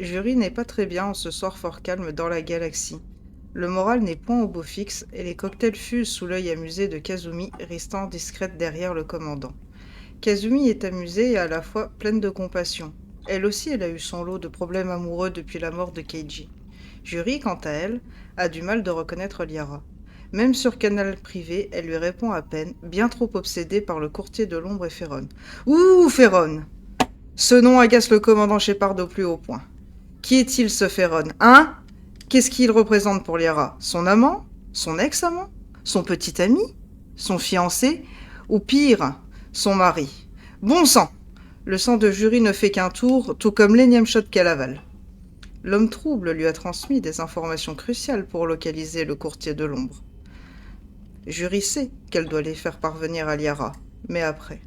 Jury n'est pas très bien en ce soir fort calme dans la galaxie. Le moral n'est point au beau fixe et les cocktails fusent sous l'œil amusé de Kazumi, restant discrète derrière le commandant. Kazumi est amusée et à la fois pleine de compassion. Elle aussi, elle a eu son lot de problèmes amoureux depuis la mort de Keiji. Jury, quant à elle, a du mal de reconnaître Liara. Même sur canal privé, elle lui répond à peine, bien trop obsédée par le courtier de l'ombre et Féron. Ouh, Féron! Ce nom agace le commandant Shepard au plus haut point. Qui est-il ce Féron, hein? Qu'est-ce qu'il représente pour Liara? Son amant? Son ex-amant? Son petit ami? Son fiancé? Ou pire, son mari? Bon sang! Le sang de Jury ne fait qu'un tour, tout comme l'énième shot qu'elle avale. L'homme trouble lui a transmis des informations cruciales pour localiser le courtier de l'ombre. Jury sait qu'elle doit les faire parvenir à Liara, mais après.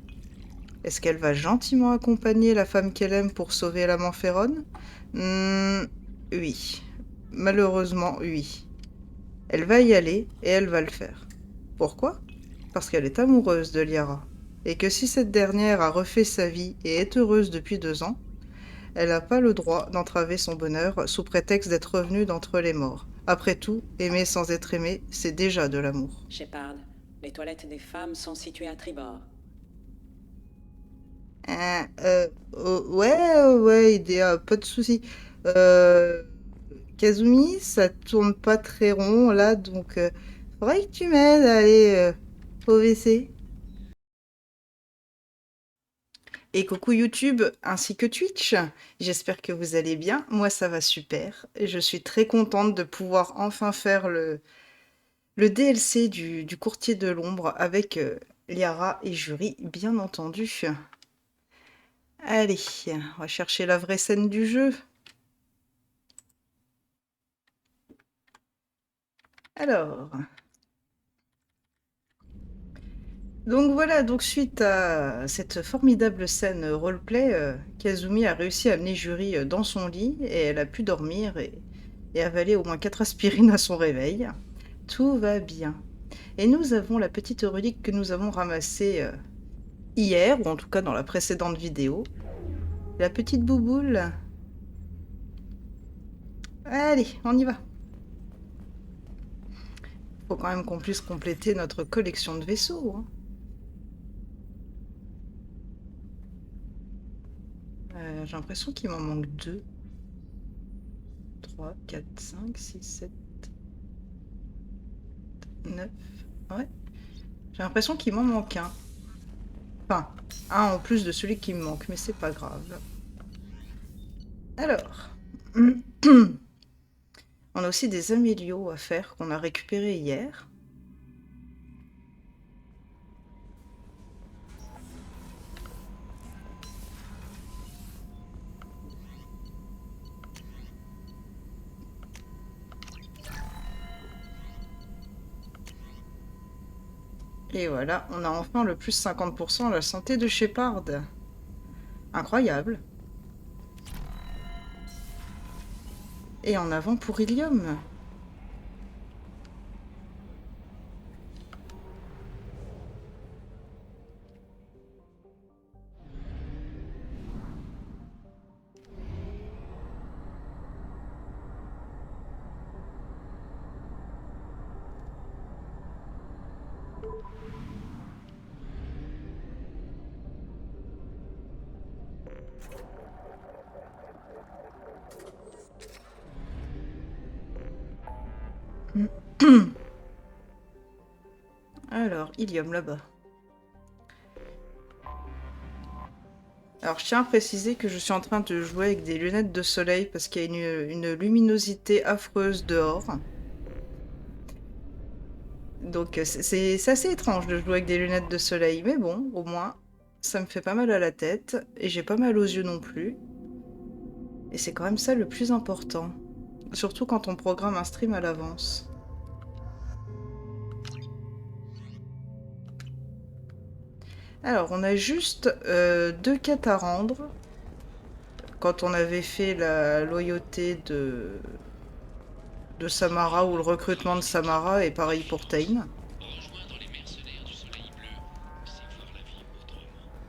Est-ce qu'elle va gentiment accompagner la femme qu'elle aime pour sauver l'amant Féron? Oui. Malheureusement, oui. Elle va y aller et elle va le faire. Pourquoi? Parce qu'elle est amoureuse de Liara. Et que si cette dernière a refait sa vie et est heureuse depuis 2 ans, elle n'a pas le droit d'entraver son bonheur sous prétexte d'être revenue d'entre les morts. Après tout, aimer sans être aimé, c'est déjà de l'amour. Shepard, les toilettes des femmes sont situées à tribord. Ouais, idée, pas de souci. Euh, Kazumi, ça tourne pas très rond là, donc faudrait que tu m'aides à aller au WC. Et coucou YouTube ainsi que Twitch, j'espère que vous allez bien, moi ça va super, et je suis très contente de pouvoir enfin faire le DLC du courtier de l'ombre avec Liara et Jury bien entendu. Allez, on va chercher la vraie scène du jeu. Alors, donc voilà, donc suite à cette formidable scène roleplay, Kazumi a réussi à amener Jury dans son lit et elle a pu dormir et avaler au moins 4 aspirines à son réveil. Tout va bien. Et nous avons la petite relique que nous avons ramassée hier, ou en tout cas dans la précédente vidéo. La petite bouboule. Allez, on y va. Faut quand même qu'on puisse compléter notre collection de vaisseaux, hein. J'ai l'impression qu'il m'en manque 2. 3, 4, 5, 6, 7, 9. Ouais. J'ai l'impression qu'il m'en manque un. Enfin, un en plus de celui qui me manque, mais c'est pas grave. Alors. On a aussi des amélios à faire qu'on a récupérés hier. Et voilà, on a enfin le plus 50% à la santé de Shepard. Incroyable. Et en avant pour Ilium. Alors, Ilium là-bas. Alors, je tiens à préciser que je suis en train de jouer avec des lunettes de soleil parce qu'il y a une luminosité affreuse dehors. Donc, c'est assez étrange de jouer avec des lunettes de soleil. Mais bon, au moins, ça me fait pas mal à la tête. Et j'ai pas mal aux yeux non plus. Et c'est quand même ça le plus important. Surtout quand on programme un stream à l'avance. Alors, on a juste 2 quêtes à rendre. Quand on avait fait la loyauté de Samara ou le recrutement de Samara, et pareil pour Tain.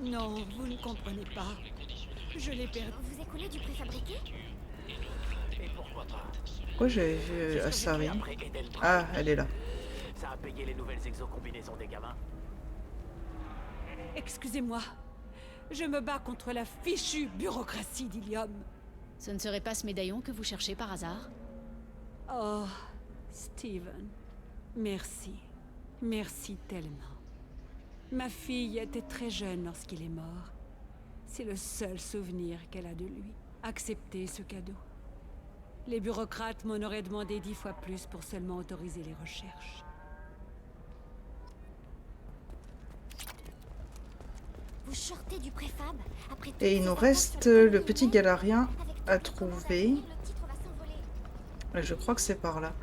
Non, vous ne comprenez pas. Je l'ai perdu. Vous écoulez du préfabriqué? Pourquoi j'avais vu C'est ce que j'ai Asari? fait après Eden Ah, Prime. elle est là. Ça a payé les nouvelles exo-combinaisons des gamins. Excusez-moi. Je me bats contre la fichue bureaucratie d'Ilium. Ce ne serait pas ce médaillon que vous cherchez par hasard? Oh, Steven. Merci. Merci tellement. Ma fille était très jeune lorsqu'il est mort. C'est le seul souvenir qu'elle a de lui. Acceptez ce cadeau. Les bureaucrates m'en auraient demandé 10 fois plus pour seulement autoriser les recherches. Vous sortez du préfab après toutes Et il ces nous attaques reste sur les le familles petit humaines. galarien Avec tout à ce qui commence trouver. devenir, le titre va s'envoler. Je crois que c'est par là.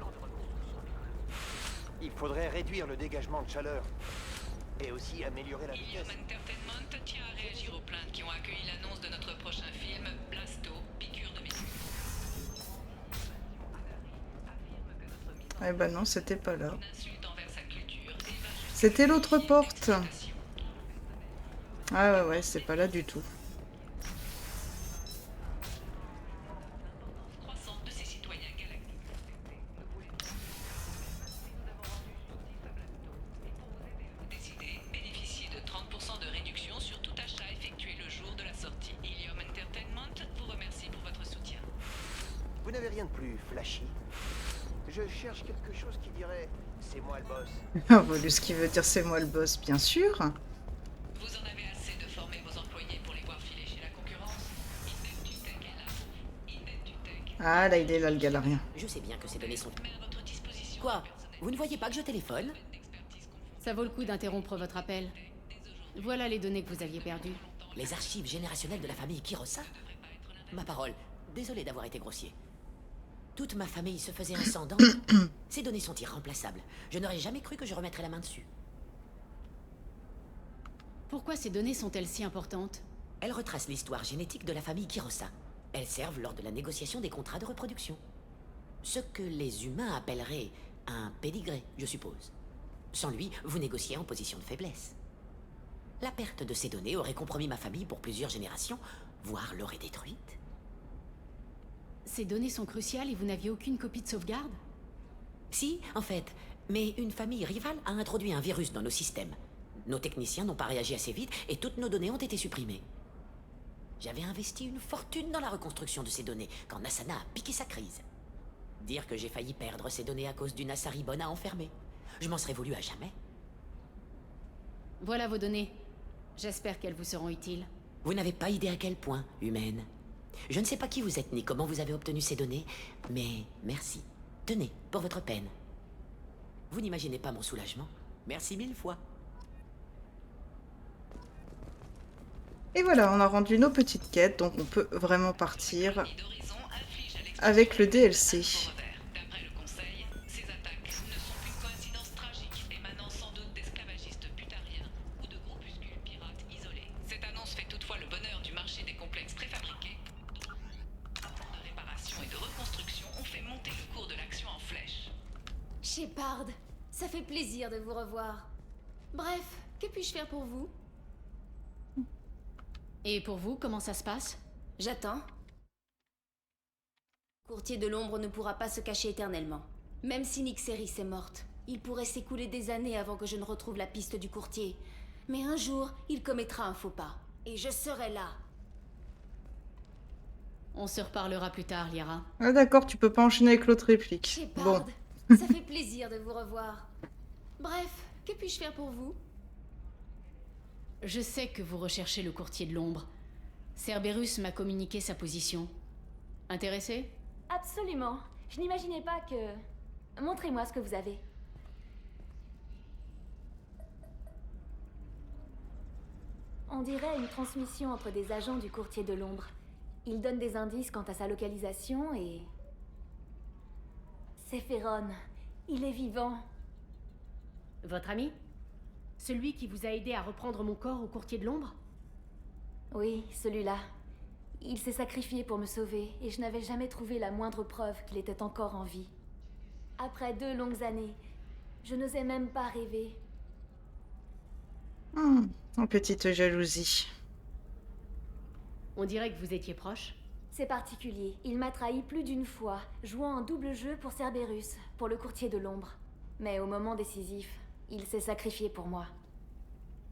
Il faudrait réduire le dégagement de chaleur et aussi améliorer la Ilium vitesse. Entertainment tient à réagir aux plaintes qui ont accueilli l'annonce de notre prochain film, Blasto, piqûre de missiles. Eh ben non, c'était pas là. Une insulte envers sa culture et va jusqu'à C'était l'autre justifier porte. l'exploitation. Ah ouais, c'est pas là du tout. Croissante de ses citoyens galactiques. Décidez, bénéficiez de 30% de réduction sur tout achat effectué le jour de la sortie. Ilium Entertainment vous remercie pour votre soutien. Vous n'avez rien de plus flashy? Je cherche quelque chose qui dirait « c'est moi le boss Ah, voilà ce qui veut dire c'est moi le boss, bien sûr. Vous en avez assez de former vos employés pour les voir filer chez la concurrence. Indentutech est là pour vous. Indentutech Ah là, il est là le galarien. Je sais bien que ces données sont... met à votre disposition Quoi? un personnel Vous ne voyez pas que je téléphone? d'expertise confondue. Ça vaut le coup d'interrompre votre appel. Voilà les données que vous aviez perdues. Les archives générationnelles de la famille Kirosa? Ma parole, désolé d'avoir été grossier. Toute ma famille se faisait un sang d'encre. Ces données sont irremplaçables. Je n'aurais jamais cru que je remettrais la main dessus. Pourquoi ces données sont-elles si importantes? Elles retracent l'histoire génétique de la famille Kirosa. Elles servent lors de la négociation des contrats de reproduction. Ce que les humains appelleraient un pédigré, je suppose. Sans lui, vous négociez en position de faiblesse. La perte de ces données aurait compromis ma famille pour plusieurs générations, voire l'aurait détruite. Ces données sont cruciales et vous n'aviez aucune copie de sauvegarde? Si, en fait, mais une famille rivale a introduit un virus dans nos systèmes. Nos techniciens n'ont pas réagi assez vite et toutes nos données ont été supprimées. J'avais investi une fortune dans la reconstruction de ces données quand Nasana a piqué sa crise. Dire que j'ai failli perdre ces données à cause d'une Asari bonne à enfermer. Je m'en serais voulu à jamais. Voilà vos données. J'espère qu'elles vous seront utiles. Vous n'avez pas idée à quel point, humaine. Je ne sais pas qui vous êtes ni comment vous avez obtenu ces données, mais merci. Tenez, pour votre peine. Vous n'imaginez pas mon soulagement. Merci 1000 fois. Et voilà, on a rendu nos petites quêtes, donc on peut vraiment partir d'horizon inflige à l'explosion avec le un DLC. revers. D'après le Conseil, ces attaques ne sont qu'une coïncidence tragique émanant sans doute d'esclavagistes putariens ou de groupuscules pirates isolés. Cette annonce fait toutefois le bonheur du marché des complexes préfabriqués. De réparation et de reconstruction ont fait monter le cours de l'action en flèche. Shepard, ça fait plaisir de vous revoir. Bref, que puis-je faire pour vous? Et pour vous, comment ça se passe? J'attends. Courtier de l'ombre ne pourra pas se cacher éternellement. Même si Nyxeris est morte, il pourrait s'écouler des années avant que je ne retrouve la piste du courtier. Mais un jour, il commettra un faux pas. Et je serai là. On se reparlera plus tard, Liara. Ah d'accord, tu peux pas enchaîner avec l'autre réplique. Shepard, Bon, ça fait plaisir de vous revoir. Bref, que puis-je faire pour vous? Je sais que vous recherchez le courtier de l'ombre. Cerberus m'a communiqué sa position. Intéressé? Absolument. Je n'imaginais pas que... Montrez-moi ce que vous avez. On dirait une transmission entre des agents du courtier de l'ombre. Il donne des indices quant à sa localisation et... C'est Féron. Il est vivant. Votre ami? Celui qui vous a aidé à reprendre mon corps au courtier de l'ombre? Oui, celui-là. Il s'est sacrifié pour me sauver et je n'avais jamais trouvé la moindre preuve qu'il était encore en vie. Après 2 longues années, je n'osais même pas rêver. une petite jalousie. On dirait que vous étiez proche. C'est particulier. Il m'a trahi plus d'une fois, jouant un double jeu pour Cerberus, pour le courtier de l'ombre. Mais au moment décisif, il s'est sacrifié pour moi.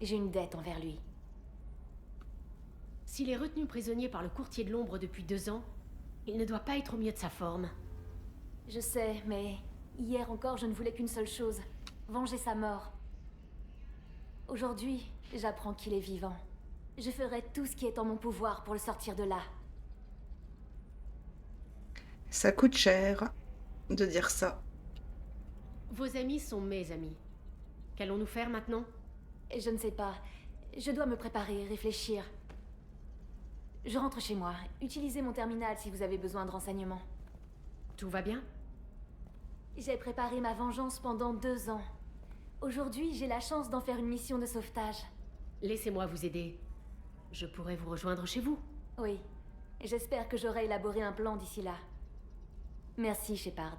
J'ai une dette envers lui. S'il est retenu prisonnier par le courtier de l'ombre depuis 2 ans, il ne doit pas être au mieux de sa forme. Je sais, mais hier encore, je ne voulais qu'une seule chose. Venger sa mort. Aujourd'hui, j'apprends qu'il est vivant. Je ferai tout ce qui est en mon pouvoir pour le sortir de là. Ça coûte cher de dire ça. Vos amis sont mes amis. Qu'allons-nous faire maintenant? Je ne sais pas. Je dois me préparer, réfléchir. Je rentre chez moi. Utilisez mon terminal si vous avez besoin de renseignements. Tout va bien? J'ai préparé ma vengeance pendant 2 ans. Aujourd'hui, j'ai la chance d'en faire une mission de sauvetage. Laissez-moi vous aider. Je pourrais vous rejoindre chez vous. Oui. J'espère que j'aurai élaboré un plan d'ici là. Merci, Shepard.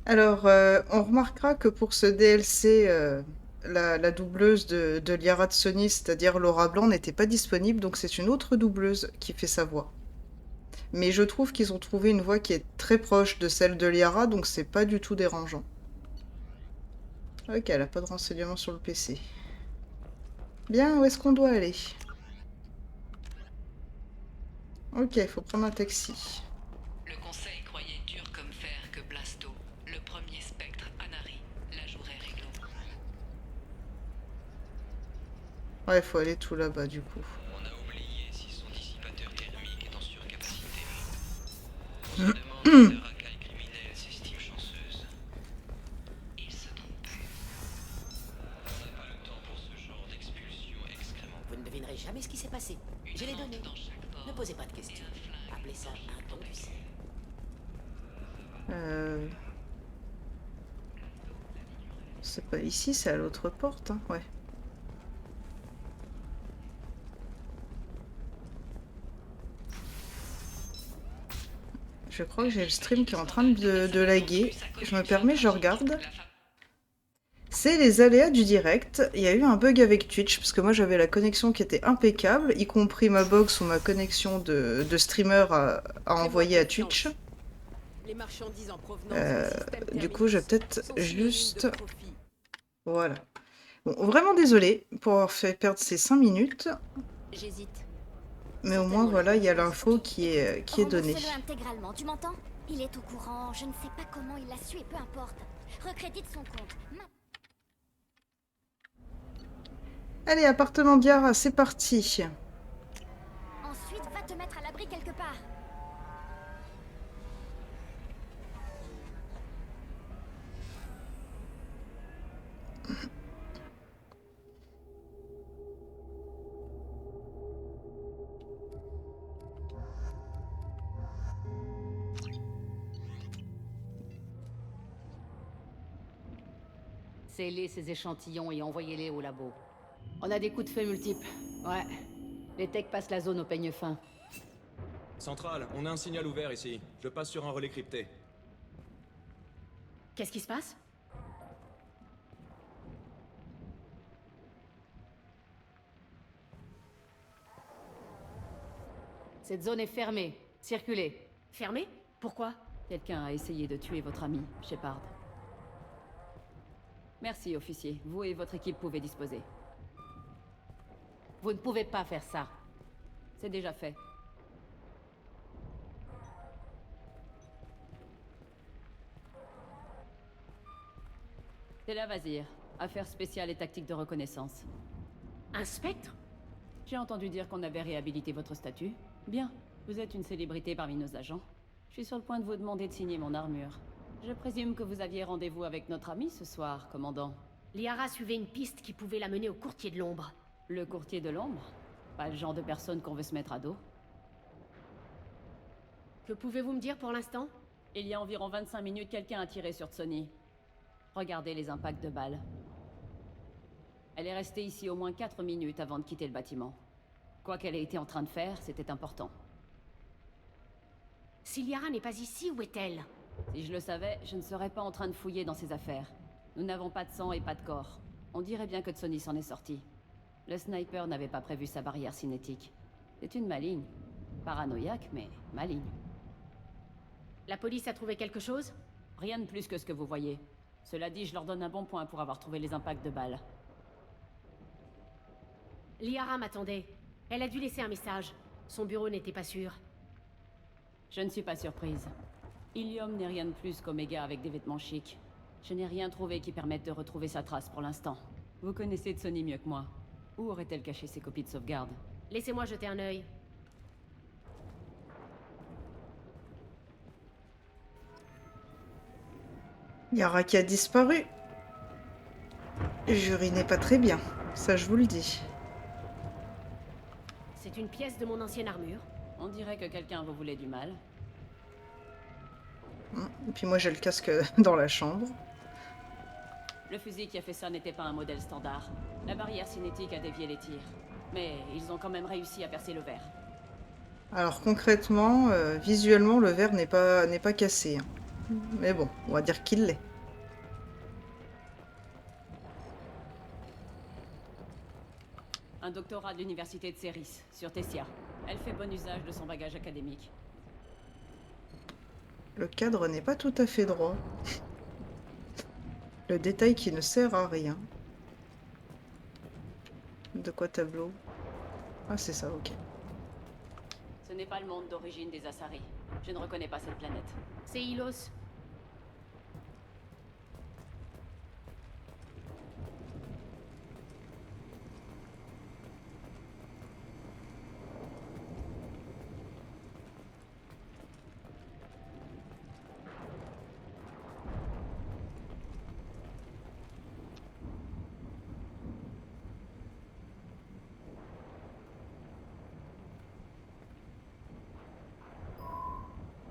Alors, on remarquera que pour ce DLC, la doubleuse de Liara de Sony, c'est-à-dire Laura Blanc, n'était pas disponible, donc c'est une autre doubleuse qui fait sa voix. Mais je trouve qu'ils ont trouvé une voix qui est très proche de celle de Liara, donc c'est pas du tout dérangeant. Ok, elle a pas de renseignements sur le PC. Bien, où est-ce qu'on doit aller? Ok, faut prendre un taxi. Le conseil croyait dur comme fer que Blasto, le premier spectre Anari, la jouerait réglo. Ouais, faut aller tout là-bas du coup. On a oublié si son dissipateur thermique est en surcapacité. On se demande si la racaille criminelle s'estime chanceuse. Il se trompait. On n'a pas le temps pour ce genre d'expulsion excrément. Vous ne devinerez jamais ce qui s'est passé. Une Je l'ai lampe donné. dans chaque port Ne posez pas de et questions. un flingue Appelez ça dans un don du ciel. C'est pas ici, c'est à l'autre porte, hein. Ouais. Je crois que j'ai le stream qui est en train de laguer. Je me permets, je regarde. C'est les aléas du direct. Il y a eu un bug avec Twitch, parce que moi j'avais la connexion qui était impeccable, y compris ma box ou ma connexion de streamer à envoyer à Twitch. Les marchandises en provenance du système Du coup, je vais thermique peut-être sont synonymes juste... de profit. Voilà. Bon, vraiment désolé pour avoir fait perdre ces 5 minutes, J'hésite. mais au moins voilà, il y a l'info qui est donnée. Rembourse-le intégralement, tu m'entends? Il est au courant, je ne sais pas comment il l'a su et peu importe. Recrédite son compte. Allez, appartement Diara, c'est parti. Ensuite, va te mettre à l'abri quelque part. Scellez ces échantillons et envoyez-les au labo. On a des coups de feu multiples. Ouais. Les techs passent la zone au peigne fin. Centrale, on a un signal ouvert ici. Je passe sur un relais crypté. Qu'est-ce qui se passe? Cette zone est fermée. Circulez. Fermée? Pourquoi? Quelqu'un a essayé de tuer votre ami, Shepard. Merci, officier. Vous et votre équipe pouvez disposer. Vous ne pouvez pas faire ça. C'est déjà fait. C'est la Vazir. Affaires spéciales et tactiques de reconnaissance. Un spectre? J'ai entendu dire qu'on avait réhabilité votre statut. Bien. Vous êtes une célébrité parmi nos agents. Je suis sur le point de vous demander de signer mon armure. Je présume que vous aviez rendez-vous avec notre ami ce soir, commandant. Liara suivait une piste qui pouvait la mener au courtier de l'ombre. Le courtier de l'ombre? Pas le genre de personne qu'on veut se mettre à dos. Que pouvez-vous me dire pour l'instant? Il y a environ 25 minutes, quelqu'un a tiré sur Tsoni. Regardez les impacts de balles. Elle est restée ici au moins 4 minutes avant de quitter le bâtiment. Quoi qu'elle ait été en train de faire, c'était important. Si Liara n'est pas ici, où est-elle? Si je le savais, je ne serais pas en train de fouiller dans ses affaires. Nous n'avons pas de sang et pas de corps. On dirait bien que Tsoni s'en est sorti. Le sniper n'avait pas prévu sa barrière cinétique. C'est une maligne. Paranoïaque, mais maligne. La police a trouvé quelque chose? Rien de plus que ce que vous voyez. Cela dit, je leur donne un bon point pour avoir trouvé les impacts de balles. Liara m'attendait. Elle a dû laisser un message. Son bureau n'était pas sûr. Je ne suis pas surprise. Ilium n'est rien de plus qu'Omega avec des vêtements chics. Je n'ai rien trouvé qui permette de retrouver sa trace pour l'instant. Vous connaissez Tsoni mieux que moi. Où aurait-elle caché ses copies de sauvegarde? Laissez-moi jeter un œil. Yara qui a disparu. Jury n'est pas très bien, ça je vous le dis. C'est une pièce de mon ancienne armure. On dirait que quelqu'un vous voulait du mal. Et puis moi j'ai le casque dans la chambre. Le fusil qui a fait ça n'était pas un modèle standard. La barrière cinétique a dévié les tirs. Mais ils ont quand même réussi à percer le verre. Alors concrètement, visuellement le verre n'est pas cassé. Hein. Mais bon, on va dire qu'il l'est. Un doctorat de l'université de Ceris, sur Tessia. Elle fait bon usage de son bagage académique. Le cadre n'est pas tout à fait droit. Le détail qui ne sert à rien. De quoi tableau? Ah c'est ça, ok. Ce n'est pas le monde d'origine des Asari. Je ne reconnais pas cette planète. C'est Ilos.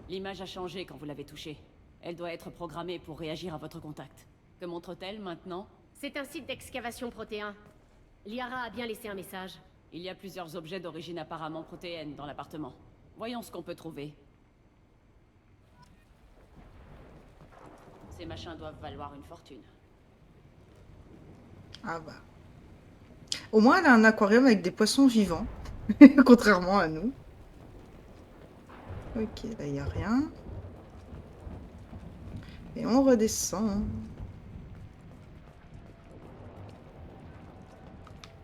L'image a changé quand vous l'avez touchée. Elle doit être programmée pour réagir à votre contact. Que montre-t-elle maintenant? C'est un site d'excavation protéin. Liara a bien laissé un message. Il y a plusieurs objets d'origine apparemment protéenne dans l'appartement. Voyons ce qu'on peut trouver. Ces machins doivent valoir une fortune. Ah bah. Au moins elle a un aquarium avec des poissons vivants. Contrairement à nous. Ok, là il n'y a rien. Et on redescend.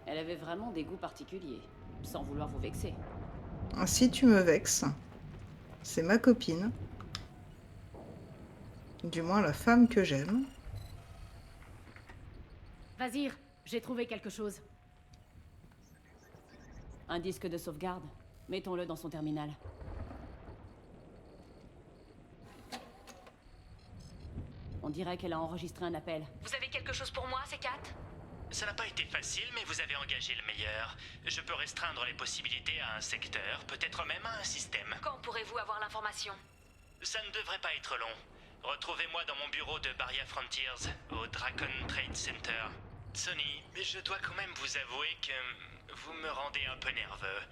Elle avait vraiment des goûts particuliers, sans vouloir vous vexer. Si tu me vexes, c'est ma copine. Du moins la femme que j'aime. Vazir, j'ai trouvé quelque chose. Un disque de sauvegarde. Mettons-le dans son terminal. On dirait qu'elle a enregistré un appel. Vous avez quelque chose pour moi, C4? Ça n'a pas été facile, mais vous avez engagé le meilleur. Je peux restreindre les possibilités à un secteur, peut-être même à un système. Quand pourrez-vous avoir l'information? Ça ne devrait pas être long. Retrouvez-moi dans mon bureau de Barria Frontiers, au Dracon Trade Center. Tsoni, je dois quand même vous avouer que vous me rendez un peu nerveux.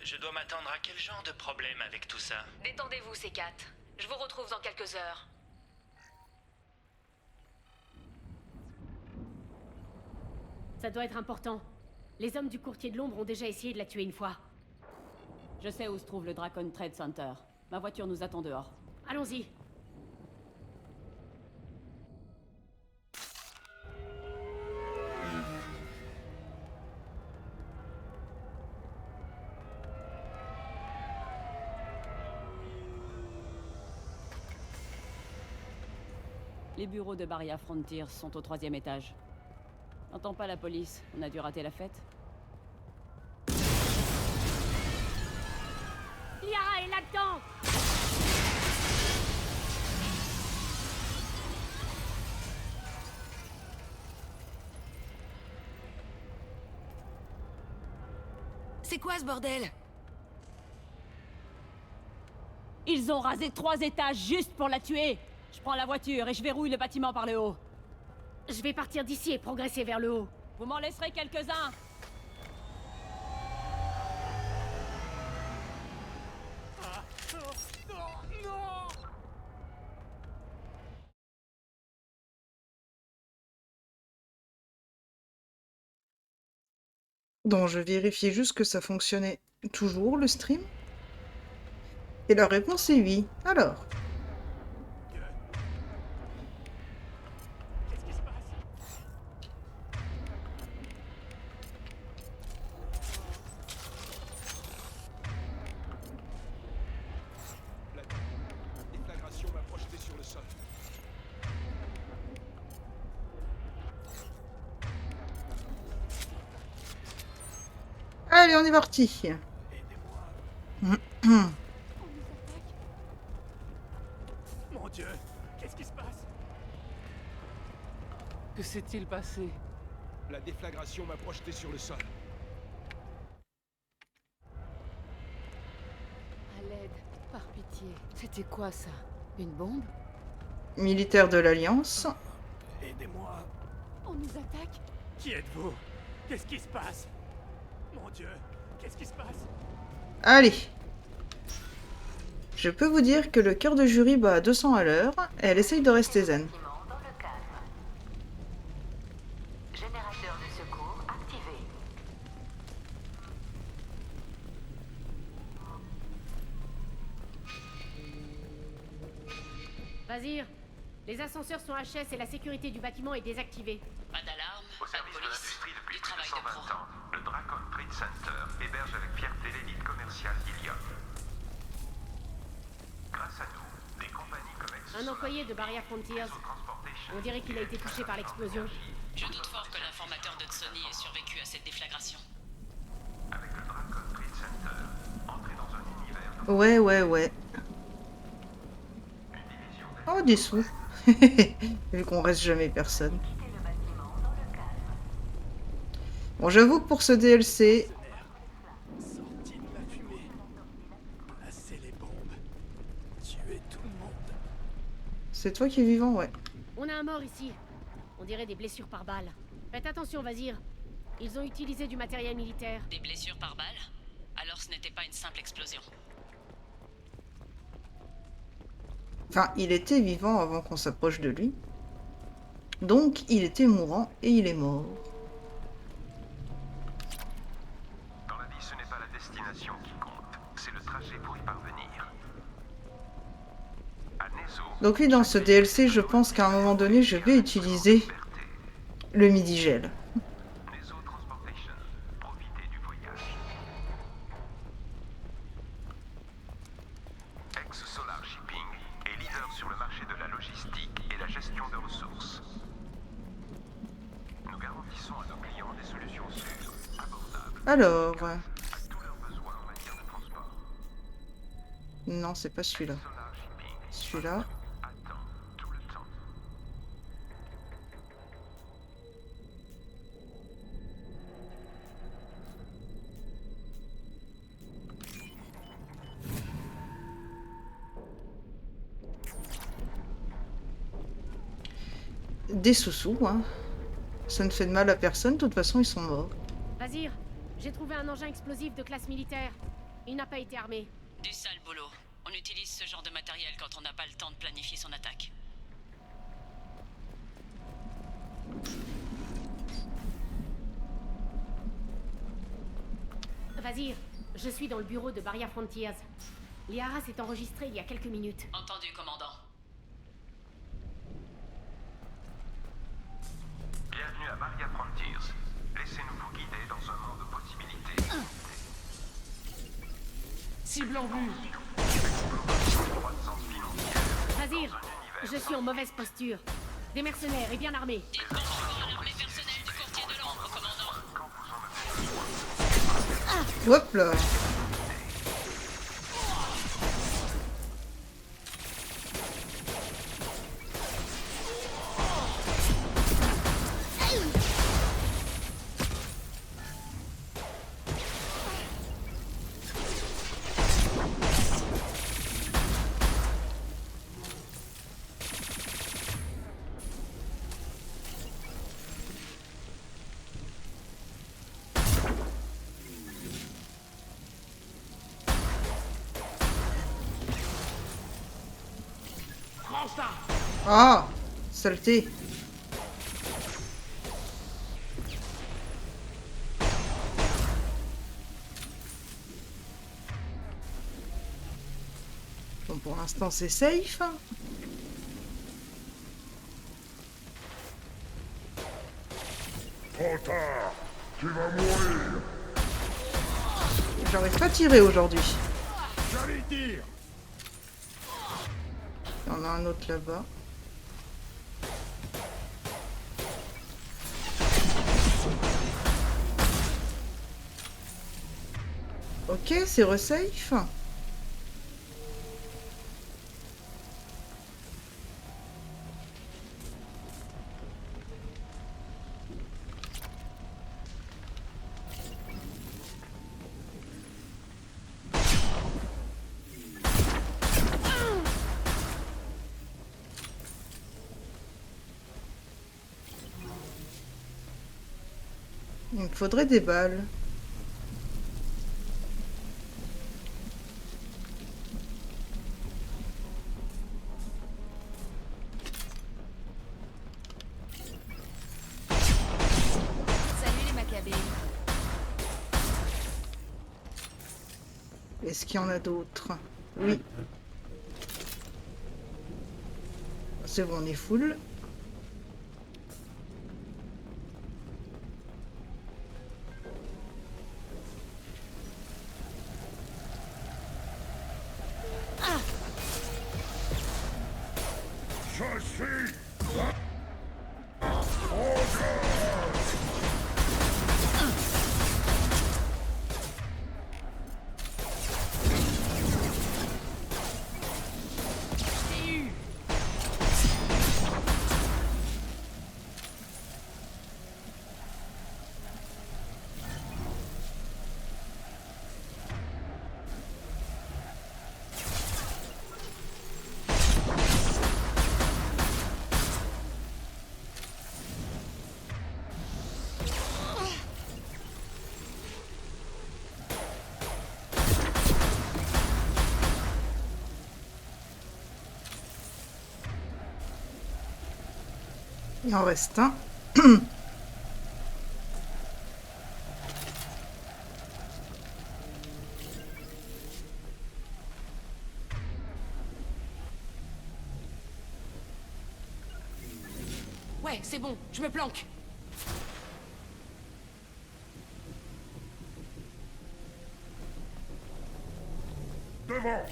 Je dois m'attendre à quel genre de problème avec tout ça? Détendez-vous, C4. Je vous retrouve dans quelques heures. Ça doit être important. Les hommes du courtier de l'ombre ont déjà essayé de la tuer une fois. Je sais où se trouve le Dracon Trade Center. Ma voiture nous attend dehors. Allons-y. Les bureaux de Barria Frontiers sont au 3e étage. N'entends pas la police, on a dû rater la fête. Liara est là-dedans! C'est quoi ce bordel? Ils ont rasé 3 étages juste pour la tuer. Je prends la voiture et je verrouille le bâtiment par le haut. Je vais partir d'ici et progresser vers le haut. Vous m'en laisserez quelques-uns. Donc je vérifiais juste que ça fonctionnait toujours le stream. Et la réponse est oui. Alors. Qu'est-ce qui se passe? La déflagration m'a projeté sur le sol. Allez, on est parti. Mon Dieu, qu'est-ce qui se passe? Que s'est-il passé? La déflagration m'a projeté sur le sol. À l'aide, par pitié. C'était quoi ça? Une bombe? Militaire de l'Alliance. Aidez-moi. On nous attaque? Qui êtes-vous? Qu'est-ce qui se passe? Mon Dieu, qu'est-ce qui se passe? Allez. Je peux vous dire que le cœur de jury bat à 200 à l'heure et elle essaye de rester zen. Générateur de secours activé. Vazir, les ascenseurs sont HS et la sécurité du bâtiment est désactivée. Pas d'alarme, Au service de l'industrie depuis plus de 120 ans, le Dracon Trade Center héberge avec fierté l'élite commerciale d'Ilium. Grâce à nous, des compagnies comme Un employé de Barrier Frontiers. On dirait qu'il a été touché par l'explosion. Je doute fort que l'informateur de Sony ait survécu à cette déflagration. Avec le Dracon Trade Center, entrez dans un univers... Ouais. Oh, des sous. Vu qu'on reste jamais personne. Bon, j'avoue que pour ce DLC... Sorti de la fumée. Placer les bombes. Tuer tout le monde. C'est toi qui es vivant, ouais. On a un mort ici. On dirait des blessures par balle. Faites attention, Vazir. Ils ont utilisé du matériel militaire. Des blessures par balle? Alors ce n'était pas une simple explosion. Enfin, il était vivant avant qu'on s'approche de lui. Donc, il était mourant et il est mort. Dans la vie, ce n'est pas la destination qui compte, c'est le trajet pour y parvenir. À Nezo, Donc oui, dans ce DLC, je pense qu'à un moment donné, je vais utiliser le midi-gel. Nezo Transportation, profitez du voyage. Ex-Solar Shipping est leader sur le marché de la logistique et la gestion de ressources. Nous garantissons à nos clients des solutions sûres, abordables, Alors... à tous leurs besoins en matière de transport. Non, c'est pas celui-là. Celui-là... Attends tout le temps. Des sous-sous, hein. Ça ne fait de mal à personne, de toute façon, ils sont morts. Vazir, j'ai trouvé un engin explosif de classe militaire. Il n'a pas été armé. Du sale boulot. On utilise ce genre de matériel quand on n'a pas le temps de planifier son attaque. Vazir, je suis dans le bureau de Barrier Frontiers. Liara s'est enregistrée il y a quelques minutes. Entendu, commandant. Bienvenue à Barrier Frontiers. Laissez-nous vous guider dans un monde de possibilités. Cible en vue. Vazir, je suis en mauvaise posture. Des mercenaires et bien armés. Dites bonjour à l'armée personnelle du courtier de l'ombre, commandant. Hop là. Ah, saleté. Bon, pour l'instant, c'est safe. Trop tard. Tu vas mourir. J'arrive pas à tirer aujourd'hui. J'allais dire. Il y en a un autre là-bas. Ok, c'est resafe. Il me faudrait des balles. Salut les Maccabées. Est-ce qu'il y en a d'autres? Oui. C'est bon, on est full. Je suis... Il en reste un. Ouais, c'est bon, je me planque. Devant.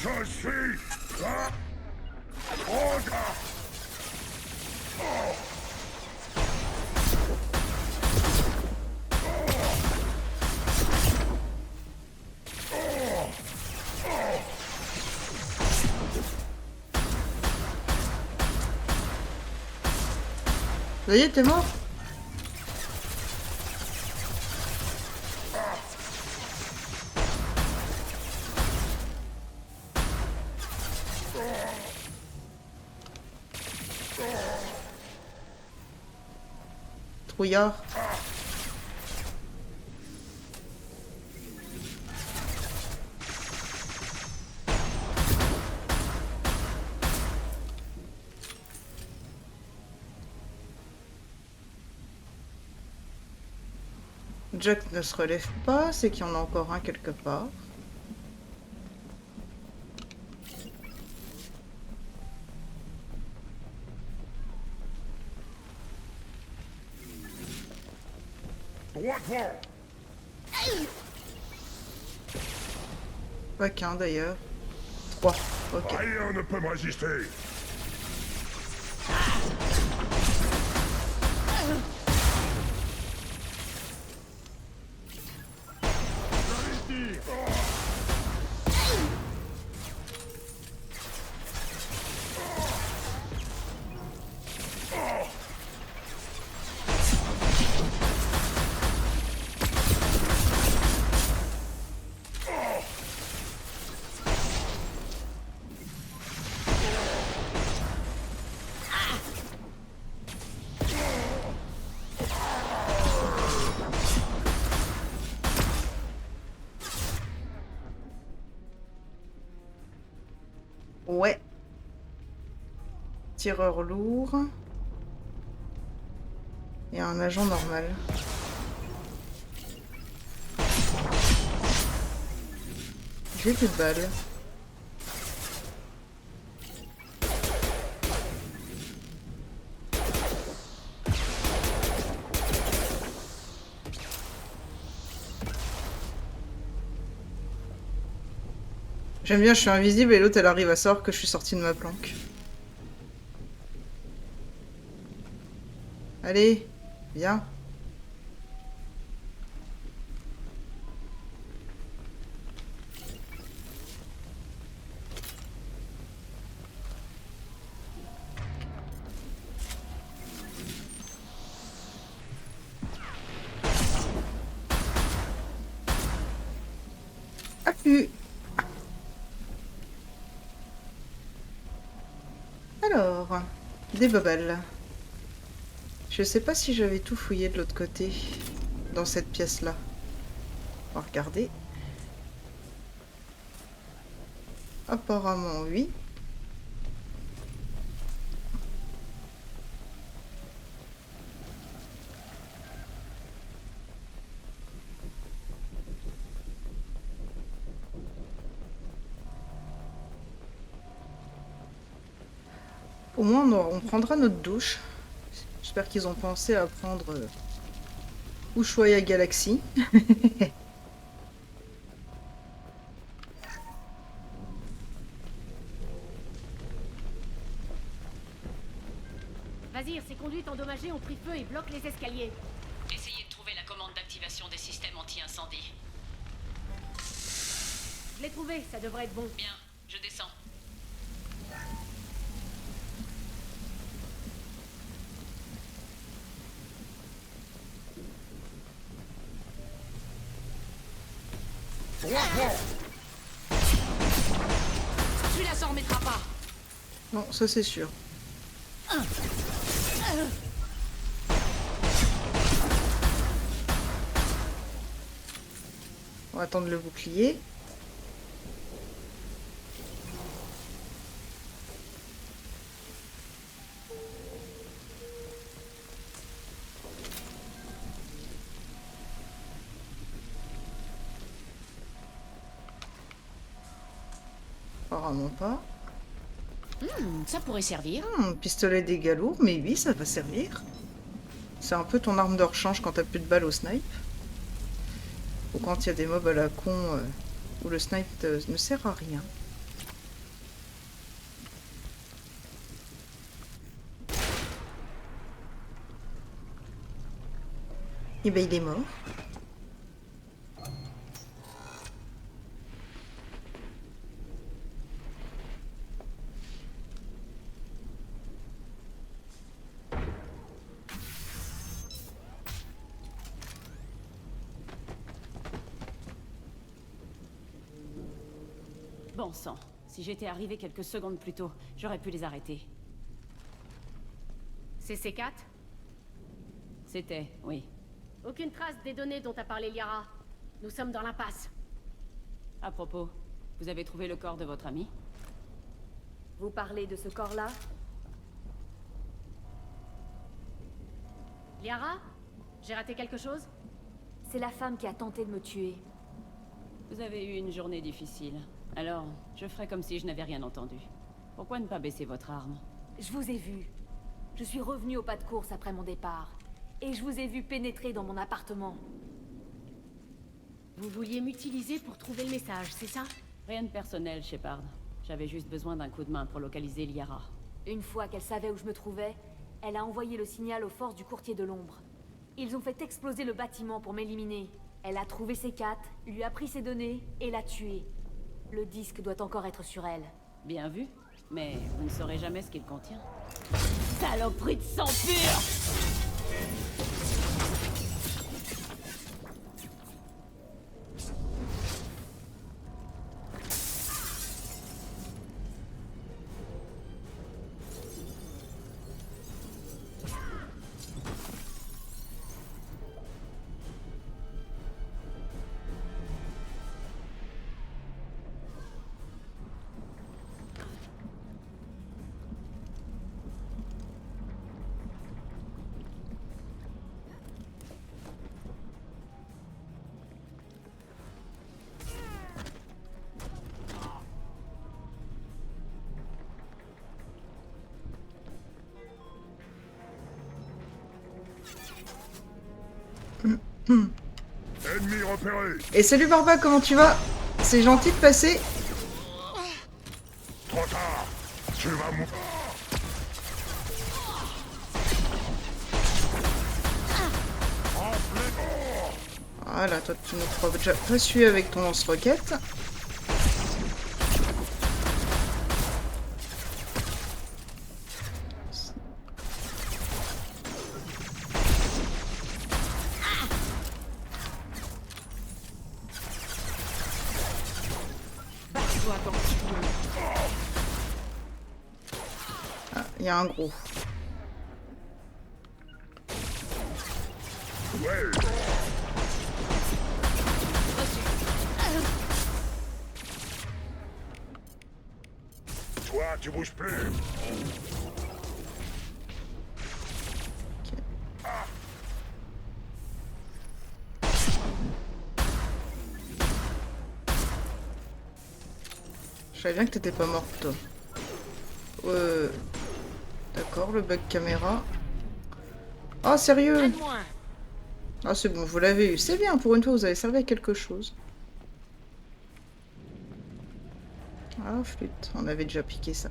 Je suis... Ça y est, t'es mort? Trouillard. Jack ne se relève pas, c'est qu'il y en a encore un quelque part. Droit devant. Pas qu'un d'ailleurs. 3. Ok. Rien ne peut me résister. tireur lourd. Et un agent normal. J'ai plus de balles. J'aime bien, je suis invisible et l'autre elle arrive à savoir que je suis sortie de ma planque. Allez, viens. Appu. Alors, des bubbles. Je sais pas si j'avais tout fouillé de l'autre côté, dans cette pièce-là. On va regarder. Apparemment, oui. Au moins, on prendra notre douche. J'espère qu'ils ont pensé à prendre Ushuaïa Galaxy. Vas-y, ces conduites endommagées ont pris feu et bloquent les escaliers. Essayez de trouver la commande d'activation des systèmes anti-incendie. Je l'ai trouvé, ça devrait être bon. Bien, je descends. Celui-là s'en remettra pas. Non, ça c'est sûr. On va attendre le bouclier. Apparemment pas. Ça pourrait servir. Pistolet dégâts lourds, mais oui, ça va servir. C'est un peu ton arme de rechange quand t'as plus de balles au snipe. Ou quand il y a des mobs à la con où le snipe ne sert à rien. Et ben il est mort. Bon sang, si j'étais arrivé quelques secondes plus tôt, j'aurais pu les arrêter. C'est C4? C'était, oui. Aucune trace des données dont a parlé Liara. Nous sommes dans l'impasse. À propos, vous avez trouvé le corps de votre ami? Vous parlez de ce corps-là? Liara? J'ai raté quelque chose? C'est la femme qui a tenté de me tuer. Vous avez eu une journée difficile. Alors, je ferai comme si je n'avais rien entendu. Pourquoi ne pas baisser votre arme? Je vous ai vu. Je suis revenue au pas de course après mon départ. Et je vous ai vu pénétrer dans mon appartement. Vous vouliez m'utiliser pour trouver le message, c'est ça? Rien de personnel, Shepard. J'avais juste besoin d'un coup de main pour localiser Liara. Une fois qu'elle savait où je me trouvais, elle a envoyé le signal aux forces du courtier de l'ombre. Ils ont fait exploser le bâtiment pour m'éliminer. Elle a trouvé C4, lui a pris ses données et l'a tué. Le disque doit encore être sur elle. Bien vu, mais vous ne saurez jamais ce qu'il contient. Saloperie de sang pur! Ennemi repéré. Et salut Barba, comment tu vas? C'est gentil de passer. Trop tard. Tu vas mourir. Voilà, toi tu nous crois déjà pas su avec ton lance-roquette. Ah, il y a un gros. Ouais. Toi, tu bouges plus. Je savais bien que t'étais pas morte, toi. D'accord, le bug caméra. Oh, sérieux? Ah, c'est bon, vous l'avez eu. C'est bien, pour une fois, vous avez servi à quelque chose. Ah, flûte. On avait déjà piqué ça.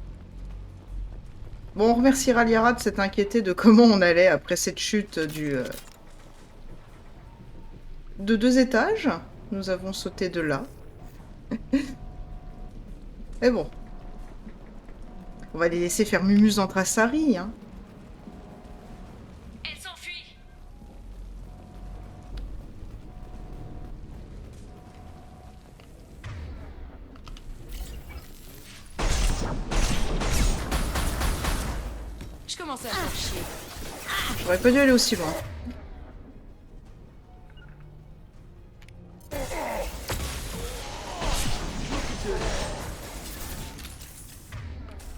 Bon, on remerciera Liara de s'être inquiétée de comment on allait après cette chute de 2 étages. Nous avons sauté de là. Mais bon. On va les laisser faire Mumuse dans Trassari, hein. Elle s'enfuit. Je commence à faire chier. J'aurais pas dû aller aussi loin.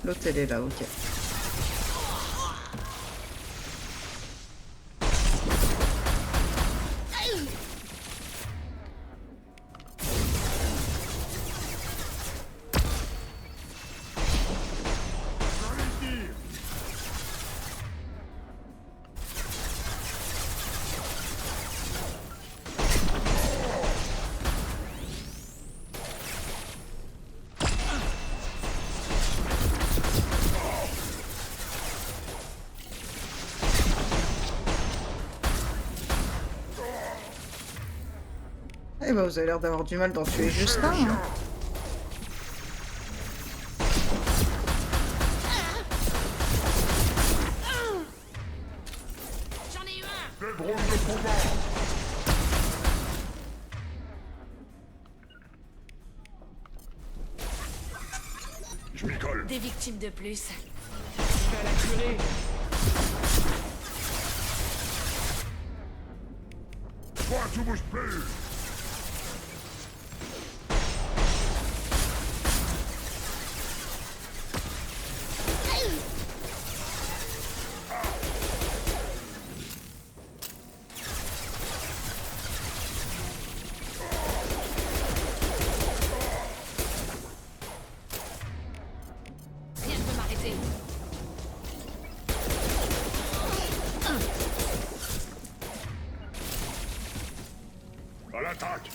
L'autre, elle est là, ok. Eh ben, vous avez l'air d'avoir du mal d'en tuer juste un, hein. J'en ai eu un. Des drôles de combat. Je m'y colle. Des victimes de plus. Je vais à la curée. Toi, tu bouges plus. Rien ne peut m'arrêter. À l'attaque.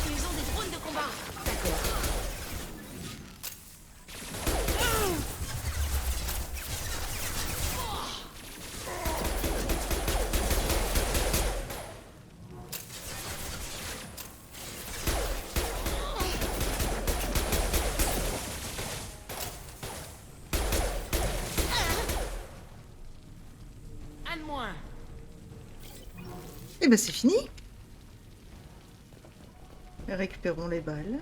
Ils ont des drones de combat. Un de moins. Eh ben, c'est fini. Récupérons les balles.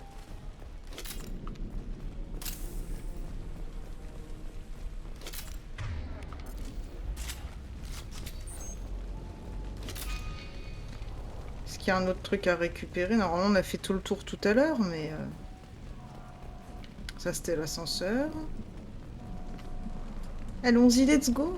Est-ce qu'il y a un autre truc à récupérer? Normalement, on a fait tout le tour tout à l'heure, mais... Ça, c'était l'ascenseur. Allons-y, let's go.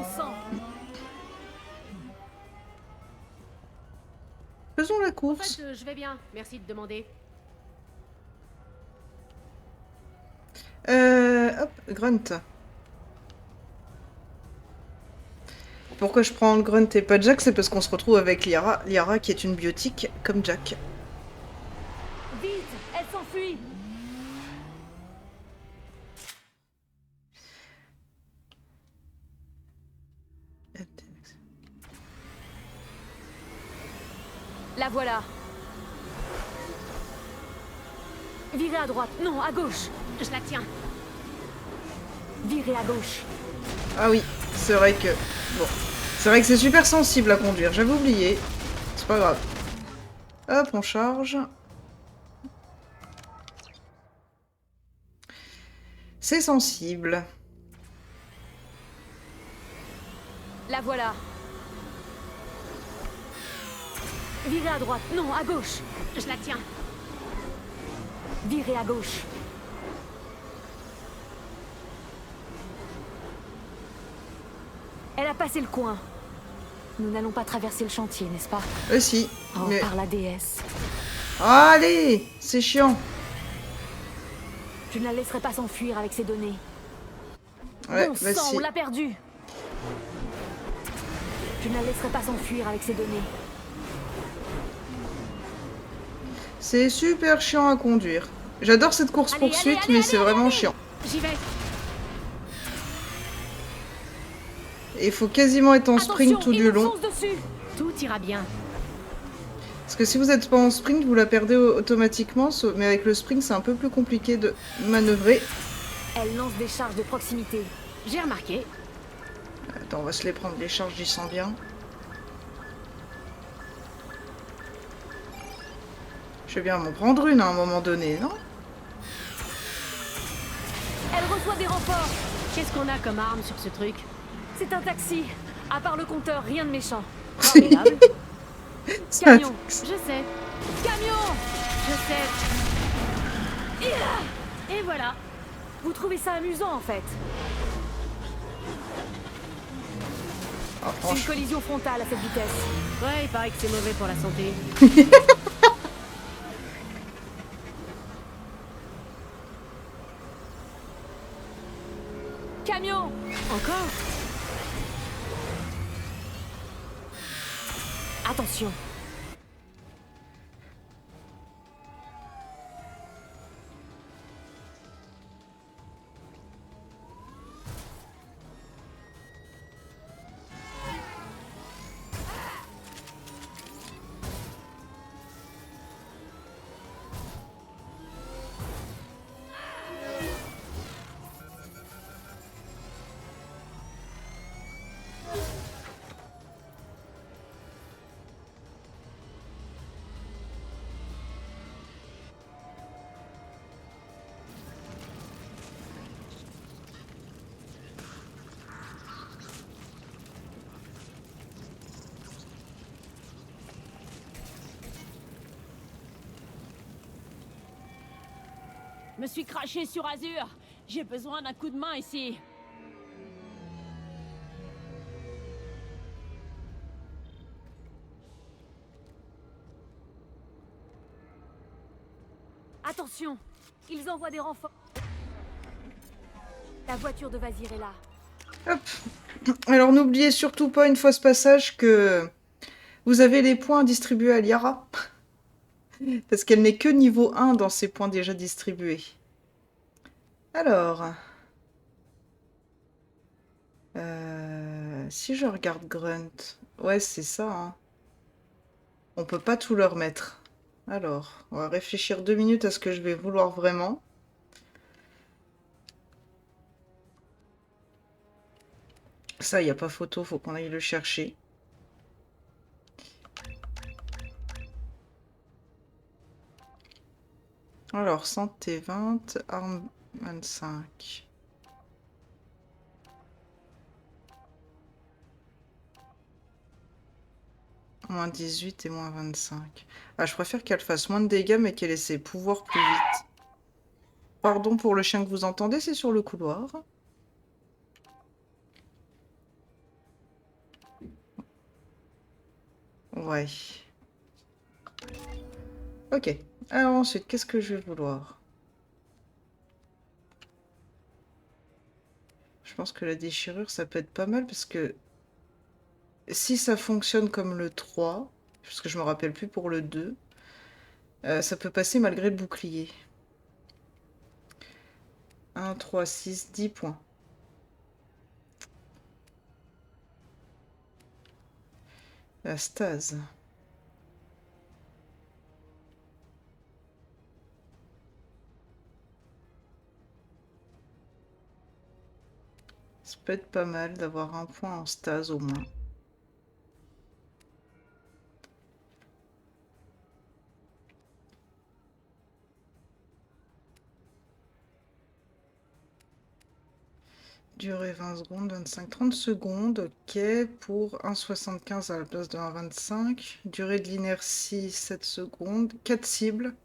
Bon sang. Faisons la En course. fait, je vais bien. Merci de demander. Hop, Grunt. Pourquoi je prends Grunt et pas Jack? C'est parce qu'on se retrouve avec Liara. Liara qui est une biotique comme Jack. Vite, elle s'enfuit. La voilà. Virez à droite. Non, à gauche. Je la tiens. Virez à gauche. Ah oui, c'est vrai que... Bon. C'est vrai que c'est super sensible à conduire. J'avais oublié. C'est pas grave. Hop, on charge. C'est sensible. La voilà. Virez à droite. Non, à gauche. Je la tiens. Virez à gauche. Elle a passé le coin. Nous n'allons pas traverser le chantier, n'est-ce pas? Si. Oh, Mais... par la déesse. Allez, c'est chiant. Je ne la laisserai pas s'enfuir avec ces données. Ouais, Bon bah sang, si. on l'a perdue. Je ne la laisserai pas s'enfuir avec ces données. C'est super chiant à conduire. J'adore cette course-poursuite, mais c'est vraiment chiant. J'y vais. Et il faut quasiment être en sprint tout du long. Tout ira bien. Parce que si vous n'êtes pas en sprint, vous la perdez automatiquement. Mais avec le sprint, c'est un peu plus compliqué de manœuvrer. Elle lance des charges de proximité. J'ai remarqué. Attends, on va se les prendre, les charges, j'y sens bien. Je vais bien m'en prendre une à un moment donné, non? Elle reçoit des renforts. Qu'est-ce qu'on a comme arme sur ce truc? C'est un taxi. À part le compteur, rien de méchant. Formidable. Camion. Je sais. Camion. Je sais. Et voilà. Vous trouvez ça amusant en fait? C'est une collision frontale à cette vitesse. Ouais, il paraît que c'est mauvais pour la santé. Camion. Encore? Attention. Me suis craché sur Azur. J'ai besoin d'un coup de main ici. Attention, ils envoient des renforts. La voiture de Vazir est là. Hop. Alors n'oubliez surtout pas une fois ce passage que vous avez les points distribués à Liara. Parce qu'elle n'est que niveau 1 dans ses points déjà distribués. Alors... si je regarde Grunt... Ouais, c'est ça, hein. On peut pas tout leur mettre. Alors, on va réfléchir 2 minutes à ce que je vais vouloir vraiment. Ça, il n'y a pas photo, faut qu'on aille le chercher. Alors, santé 20, arme 25. Moins 18 et moins 25. Ah, je préfère qu'elle fasse moins de dégâts, mais qu'elle ait ses pouvoirs plus vite. Pardon pour le chien que vous entendez, c'est sur le couloir. Ouais. Ok. Alors ensuite, qu'est-ce que je vais vouloir? Je pense que la déchirure, ça peut être pas mal parce que si ça fonctionne comme le 3, parce que je me rappelle plus pour le 2, ça peut passer malgré le bouclier. 1, 3, 6, 10 points. La stase. Ça peut être pas mal d'avoir un point en stase au moins. Durée 20 secondes, 25, 30 secondes, ok, pour 1,75 à la place de 1,25. Durée de l'inertie, 7 secondes, 4 cibles.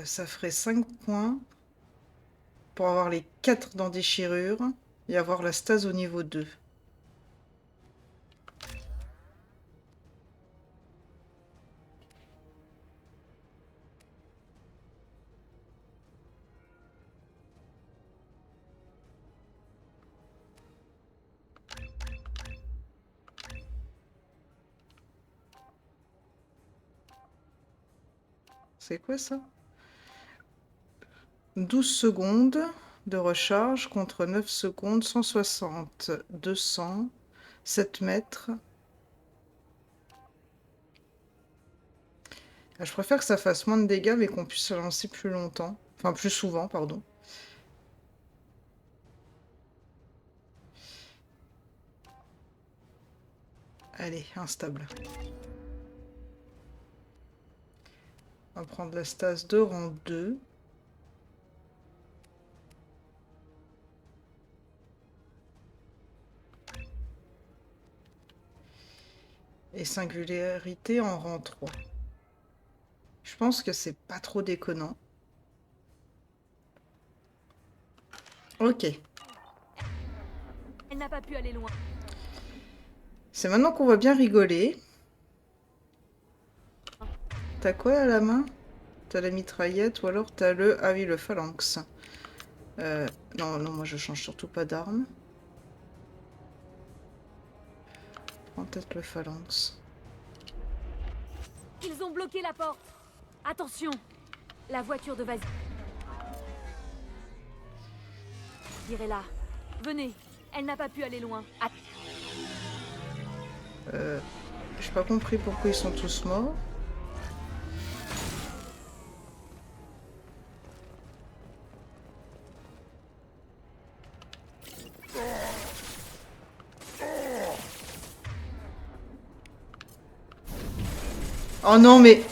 Ça ferait 5 points pour avoir les 4 dans déchirure et avoir la stase au niveau 2. C'est quoi ça? 12 secondes de recharge contre 9 secondes, 160, 200, 7 mètres. Je préfère que ça fasse moins de dégâts mais qu'on puisse se lancer plus longtemps. Enfin, plus souvent, pardon. Allez, instable. On va prendre la stase de rang 2. Et singularité en rang 3. Je pense que c'est pas trop déconnant. Ok. Elle n'a pas pu aller loin. C'est maintenant qu'on va bien rigoler. T'as quoi à la main? T'as la mitraillette ou alors t'as le... Ah oui, le phalanx. Non, non, moi je change surtout pas d'arme. Prends peut-être le phalanx. Ils ont bloqué la porte. Attention, la voiture de Vasily. Direz-la. Venez, elle n'a pas pu aller loin. J'ai pas compris pourquoi ils sont tous morts. Oh non mais...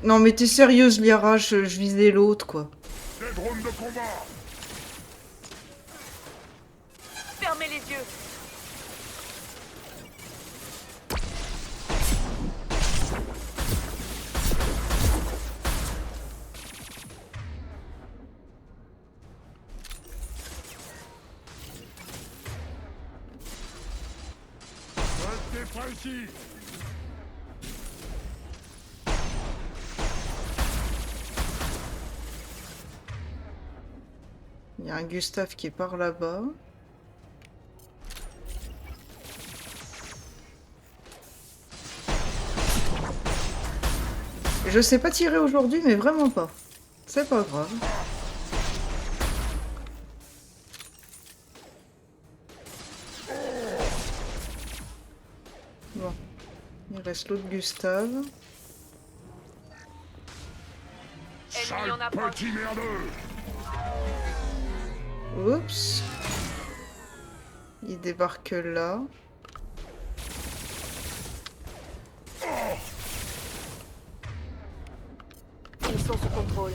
Non mais t'es sérieuse Liara, je visais l'autre quoi. Des drones de combat. Fermez les yeux. Restez pas ici. Il y a un Gustave qui est par là-bas. Je sais pas tirer aujourd'hui, mais vraiment pas. C'est pas grave. Bon. Il reste l'autre Gustave. Sale petit merdeux. Oups. Il débarque là. Ils sont sous contrôle.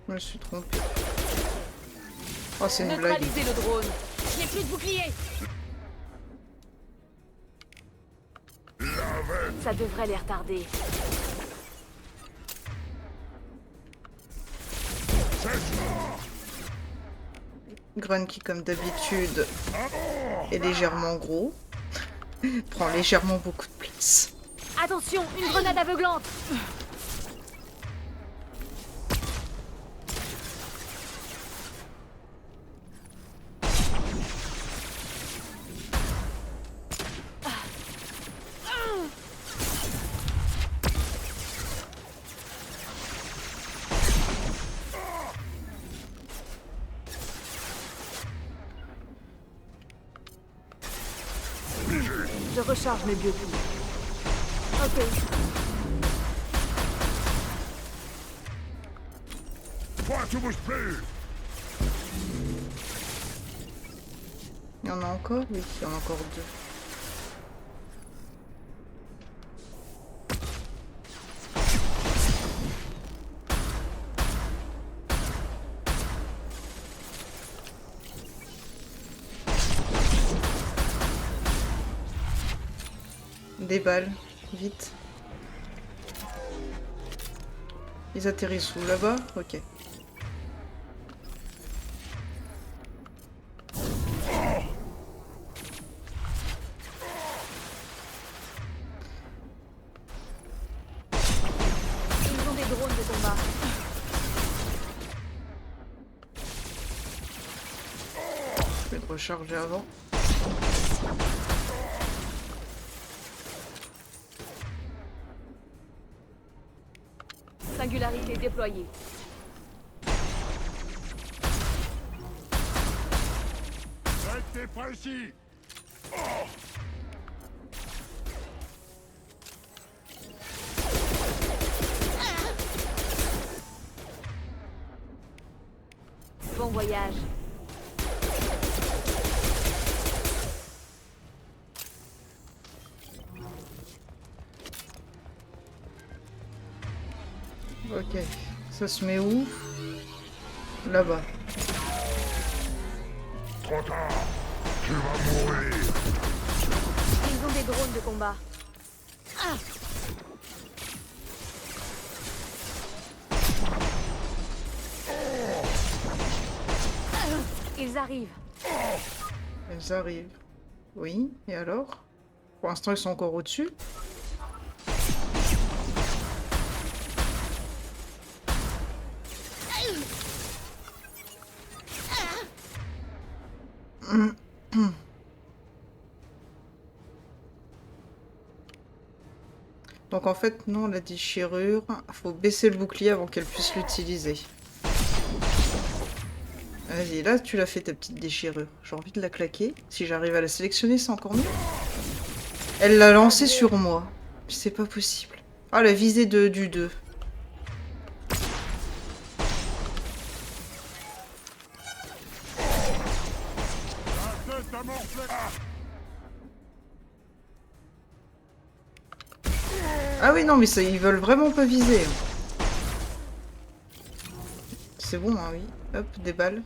Je me suis trompée. Oh, c'est une blague. Neutralisez le drone. Je n'ai plus de bouclier. Ça devrait les retarder. Grun qui, comme d'habitude, est légèrement gros. Prend légèrement beaucoup de place. Attention, une grenade aveuglante! Je recharge mes biotiques. Ok. Toi, tu bouges plus. Il y en a encore? Oui, il y en a encore 2. Des balles, vite. Ils atterrissent où? Là-bas? Ok. Ils ont des drones de combat. Je vais te recharger avant. Singularité déployée. Restez précis. Bon voyage. Ok. Ça se met où? Là-bas. Trop tard. Tu vas mourir. Ils ont des drones de combat. Ah! Ils arrivent. Elles arrivent. Oui, et alors? Pour l'instant, ils sont encore au-dessus. Donc en fait, non, la déchirure, faut baisser le bouclier avant qu'elle puisse l'utiliser. Vas-y, là tu l'as fait ta petite déchirure. J'ai envie de la claquer. Si j'arrive à la sélectionner, c'est encore mieux. Elle l'a lancée sur moi. C'est pas possible. Ah, la visée du 2. Ah oui, non, mais ça, ils veulent vraiment pas viser. C'est bon, hein, oui. Hop, des balles.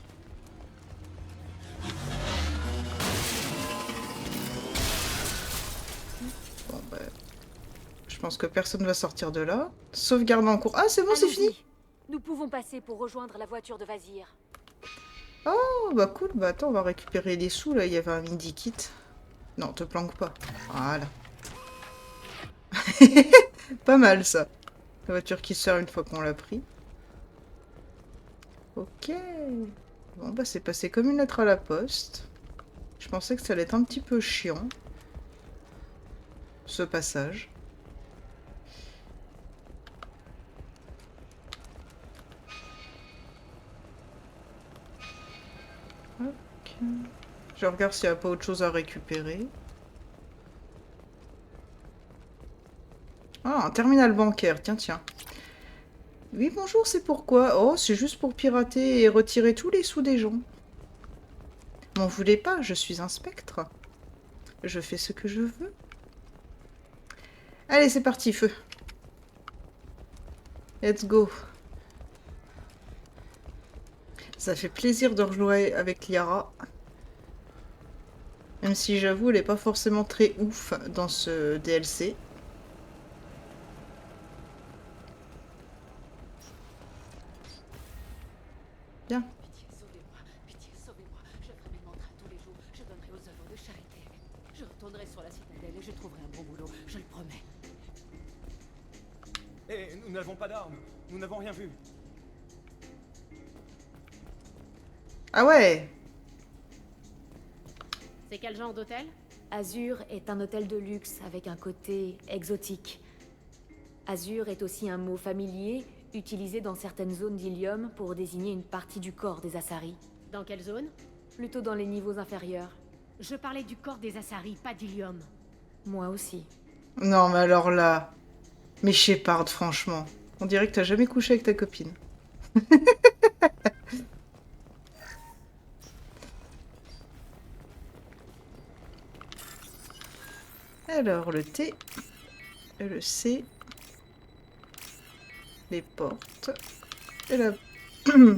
Bon, bah... Je pense que personne va sortir de là. Sauvegarde en cours. Ah, c'est bon, c'est fini. Nous pouvons passer pour rejoindre la voiture de Vazir. Oh, bah cool. Bah attends, on va récupérer les sous, là. Il y avait un midi kit. Non, te planque pas. Voilà. Pas mal, ça. La voiture qui sort une fois qu'on l'a pris. Ok. Bon, bah c'est passé comme une lettre à la poste. Je pensais que ça allait être un petit peu chiant. Ce passage. Ok. Je regarde s'il n'y a pas autre chose à récupérer. Ah, un terminal bancaire. Tiens, tiens. Oui, bonjour, c'est pourquoi? Oh, c'est juste pour pirater et retirer tous les sous des gens. M'en voulez pas, je suis un spectre. Je fais ce que je veux. Allez, c'est parti, feu. Let's go. Ça fait plaisir de rejouer avec Liara. Même si j'avoue, elle n'est pas forcément très ouf dans ce DLC. Bien. Pitié, sauvez-moi. Pitié, sauvez-moi. Je ferai mes mantras tous les jours. Je donnerai aux œuvres de charité. Je retournerai sur la citadelle et je trouverai un bon boulot. Je le promets. Eh, nous n'avons pas d'armes. Nous n'avons rien vu. Ah ouais. C'est quel genre d'hôtel? Azur est un hôtel de luxe avec un côté exotique. Azur est aussi un mot familier utilisé dans certaines zones d'Ilium pour désigner une partie du corps des Asari. Dans quelle zone? Plutôt dans les niveaux inférieurs. Je parlais du corps des Asari, pas d'Ilium. Moi aussi. Non, mais alors là... Mais Shepard, franchement. On dirait que t'as jamais couché avec ta copine. Alors, le T, et le C, les portes, et la...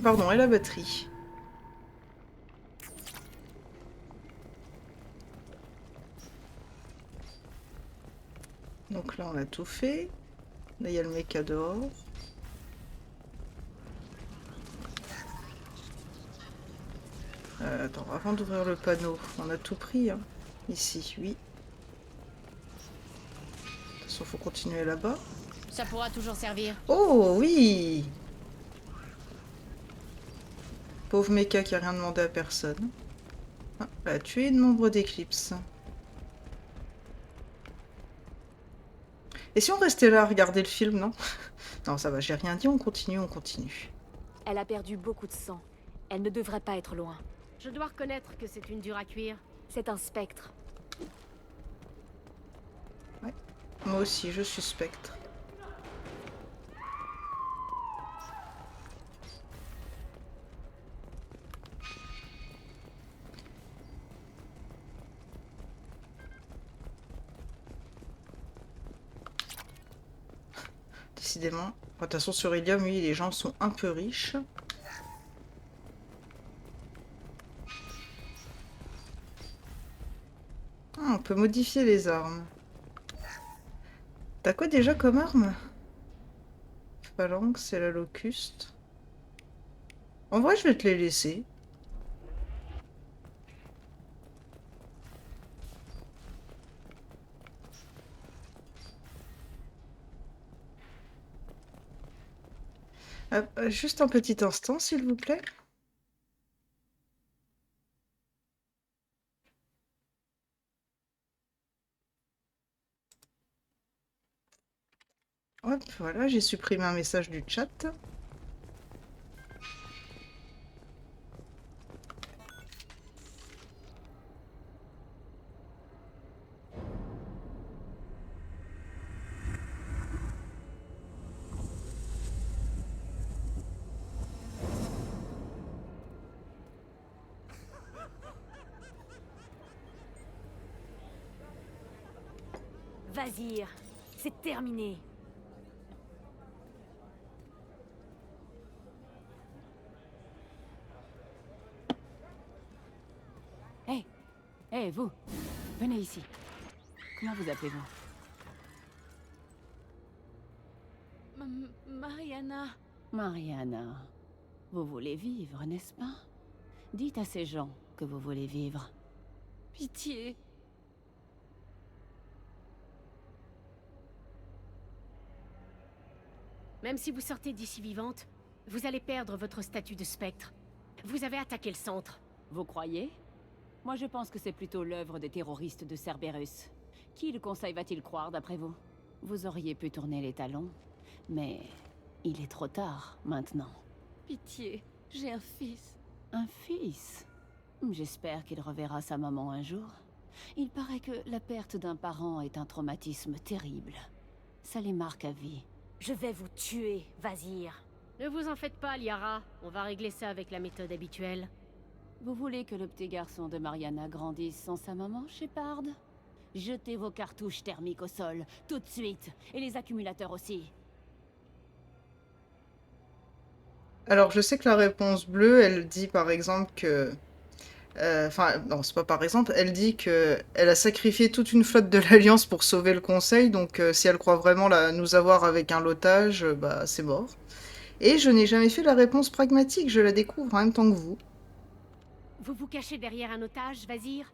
Pardon, et la batterie. Donc là, on a tout fait. Là, il y a le méca dehors. Attends, avant d'ouvrir le panneau, on a tout pris, hein. Ici, oui. De toute façon, faut continuer là-bas. Ça pourra toujours servir. Oh, oui! Pauvre méca qui a rien demandé à personne. Ah, elle a tué une membre d'Eclipse. Et si on restait là à regarder le film, non? Non, ça va, j'ai rien dit, on continue, on continue. Elle a perdu beaucoup de sang. Elle ne devrait pas être loin. Je dois reconnaître que c'est une dure à cuire. C'est un spectre. Ouais, moi aussi, je suis spectre. Décidément. De toute façon, sur Ilium, oui, les gens sont un peu riches. Ah, on peut modifier les armes. T'as quoi déjà comme arme? Phalanx et la locuste. En vrai, je vais te les laisser. Juste un petit instant, s'il vous plaît. Hop, voilà, j'ai supprimé un message du chat. Vazir, c'est terminé. Hé, hé, vous, venez ici. Comment vous appelez-vous? Mariana. Mariana. Vous voulez vivre, n'est-ce pas? Dites à ces gens que vous voulez vivre. Pitié. Même si vous sortez d'ici vivante, vous allez perdre votre statut de spectre. Vous avez attaqué le centre. Vous croyez? Moi, je pense que c'est plutôt l'œuvre des terroristes de Cerberus. Qui le conseil va-t-il croire, d'après vous? Vous auriez pu tourner les talons, mais il est trop tard, maintenant. Pitié, j'ai un fils. Un fils? J'espère qu'il reverra sa maman un jour. Il paraît que la perte d'un parent est un traumatisme terrible. Ça les marque à vie. Je vais vous tuer, Vazir. Ne vous en faites pas, Liara. On va régler ça avec la méthode habituelle. Vous voulez que le petit garçon de Mariana grandisse sans sa maman, Shepard? Jetez vos cartouches thermiques au sol, tout de suite, et les accumulateurs aussi. Alors, je sais que la réponse bleue, elle dit par exemple que... Enfin, non, c'est pas par exemple, elle dit que elle a sacrifié toute une flotte de l'Alliance pour sauver le Conseil, donc si elle croit vraiment nous avoir avec un lotage, bah c'est mort. Et je n'ai jamais fait la réponse pragmatique, je la découvre en même temps que vous. Vous vous cachez derrière un otage, Vazir?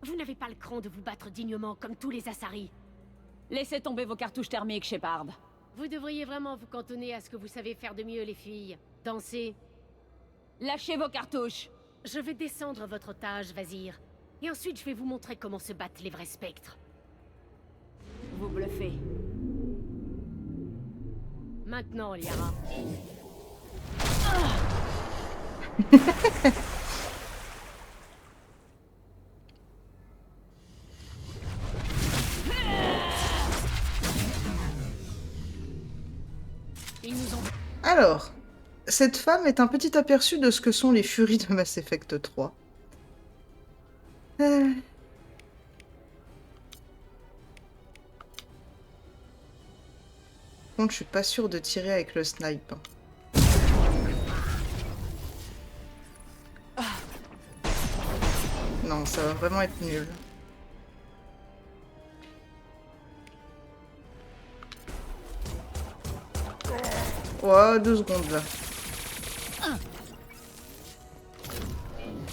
Vous n'avez pas le cran de vous battre dignement comme tous les Assaris. Laissez tomber vos cartouches thermiques, Shepard. Vous devriez vraiment vous cantonner à ce que vous savez faire de mieux, les filles. Danser. Lâchez vos cartouches. Je vais descendre votre otage, Vazir. Et ensuite, je vais vous montrer comment se battent les vrais spectres. Vous bluffez. Maintenant, Liara. Ils nous ont... Alors, cette femme est un petit aperçu de ce que sont les furies de Mass Effect 3. Par contre, je suis pas sûre de tirer avec le snipe. Non, ça va vraiment être nul. Oh, 2 secondes là.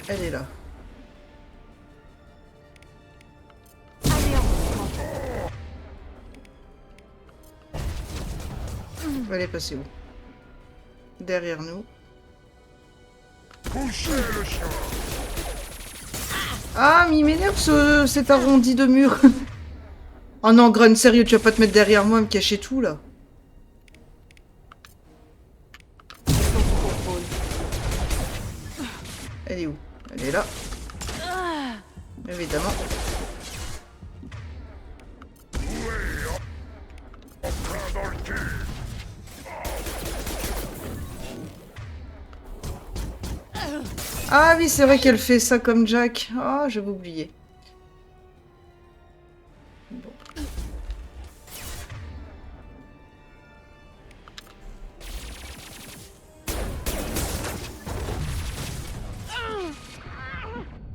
Elle est là. Elle est passée où? Derrière nous. Ah, mais il m'énerve cet arrondi de mur. Oh non, Grun, sérieux, tu vas pas te mettre derrière moi, me cacher tout là. Elle est où? Elle est là. Évidemment. Ah oui, c'est vrai qu'elle fait ça comme Jack. Oh, j'avais oublié. Bon.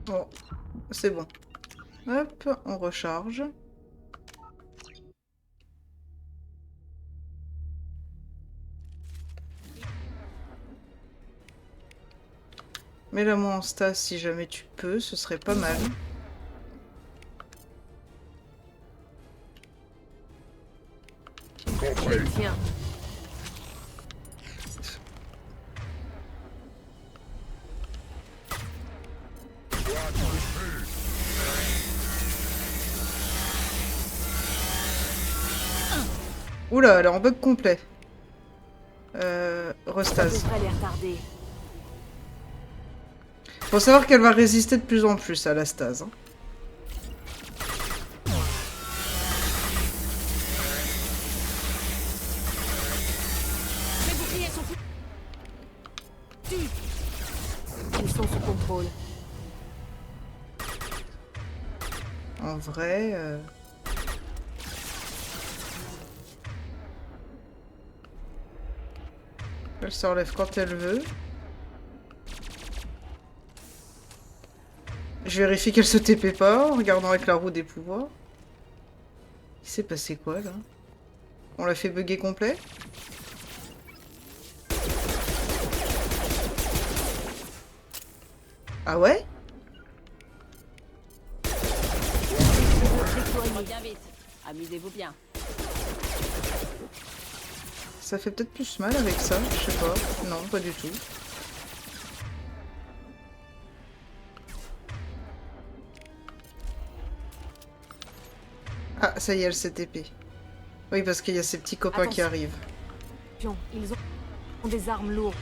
Bon, c'est bon. Hop, on recharge. Mets-la moi en stase si jamais tu peux, ce serait pas mal. Tiens. Oula, elle est en bug complet. Restase. Faut savoir qu'elle va résister de plus en plus à la stase. Hein. Les boucliers sont Ils sont sous contrôle. En vrai... Elle se relève quand elle veut. Je vérifie qu'elle se TP pas en regardant avec la roue des pouvoirs. Il s'est passé quoi là? On l'a fait bugger complet? Ah ouais? Bien vite. Amusez-vous bien. Ça fait peut-être plus mal avec ça, je sais pas. Non, pas du tout. Ah, ça y est, elle s'est TP. Oui, parce qu'il y a ces petits copains qui arrivent. Ils ont des armes lourdes.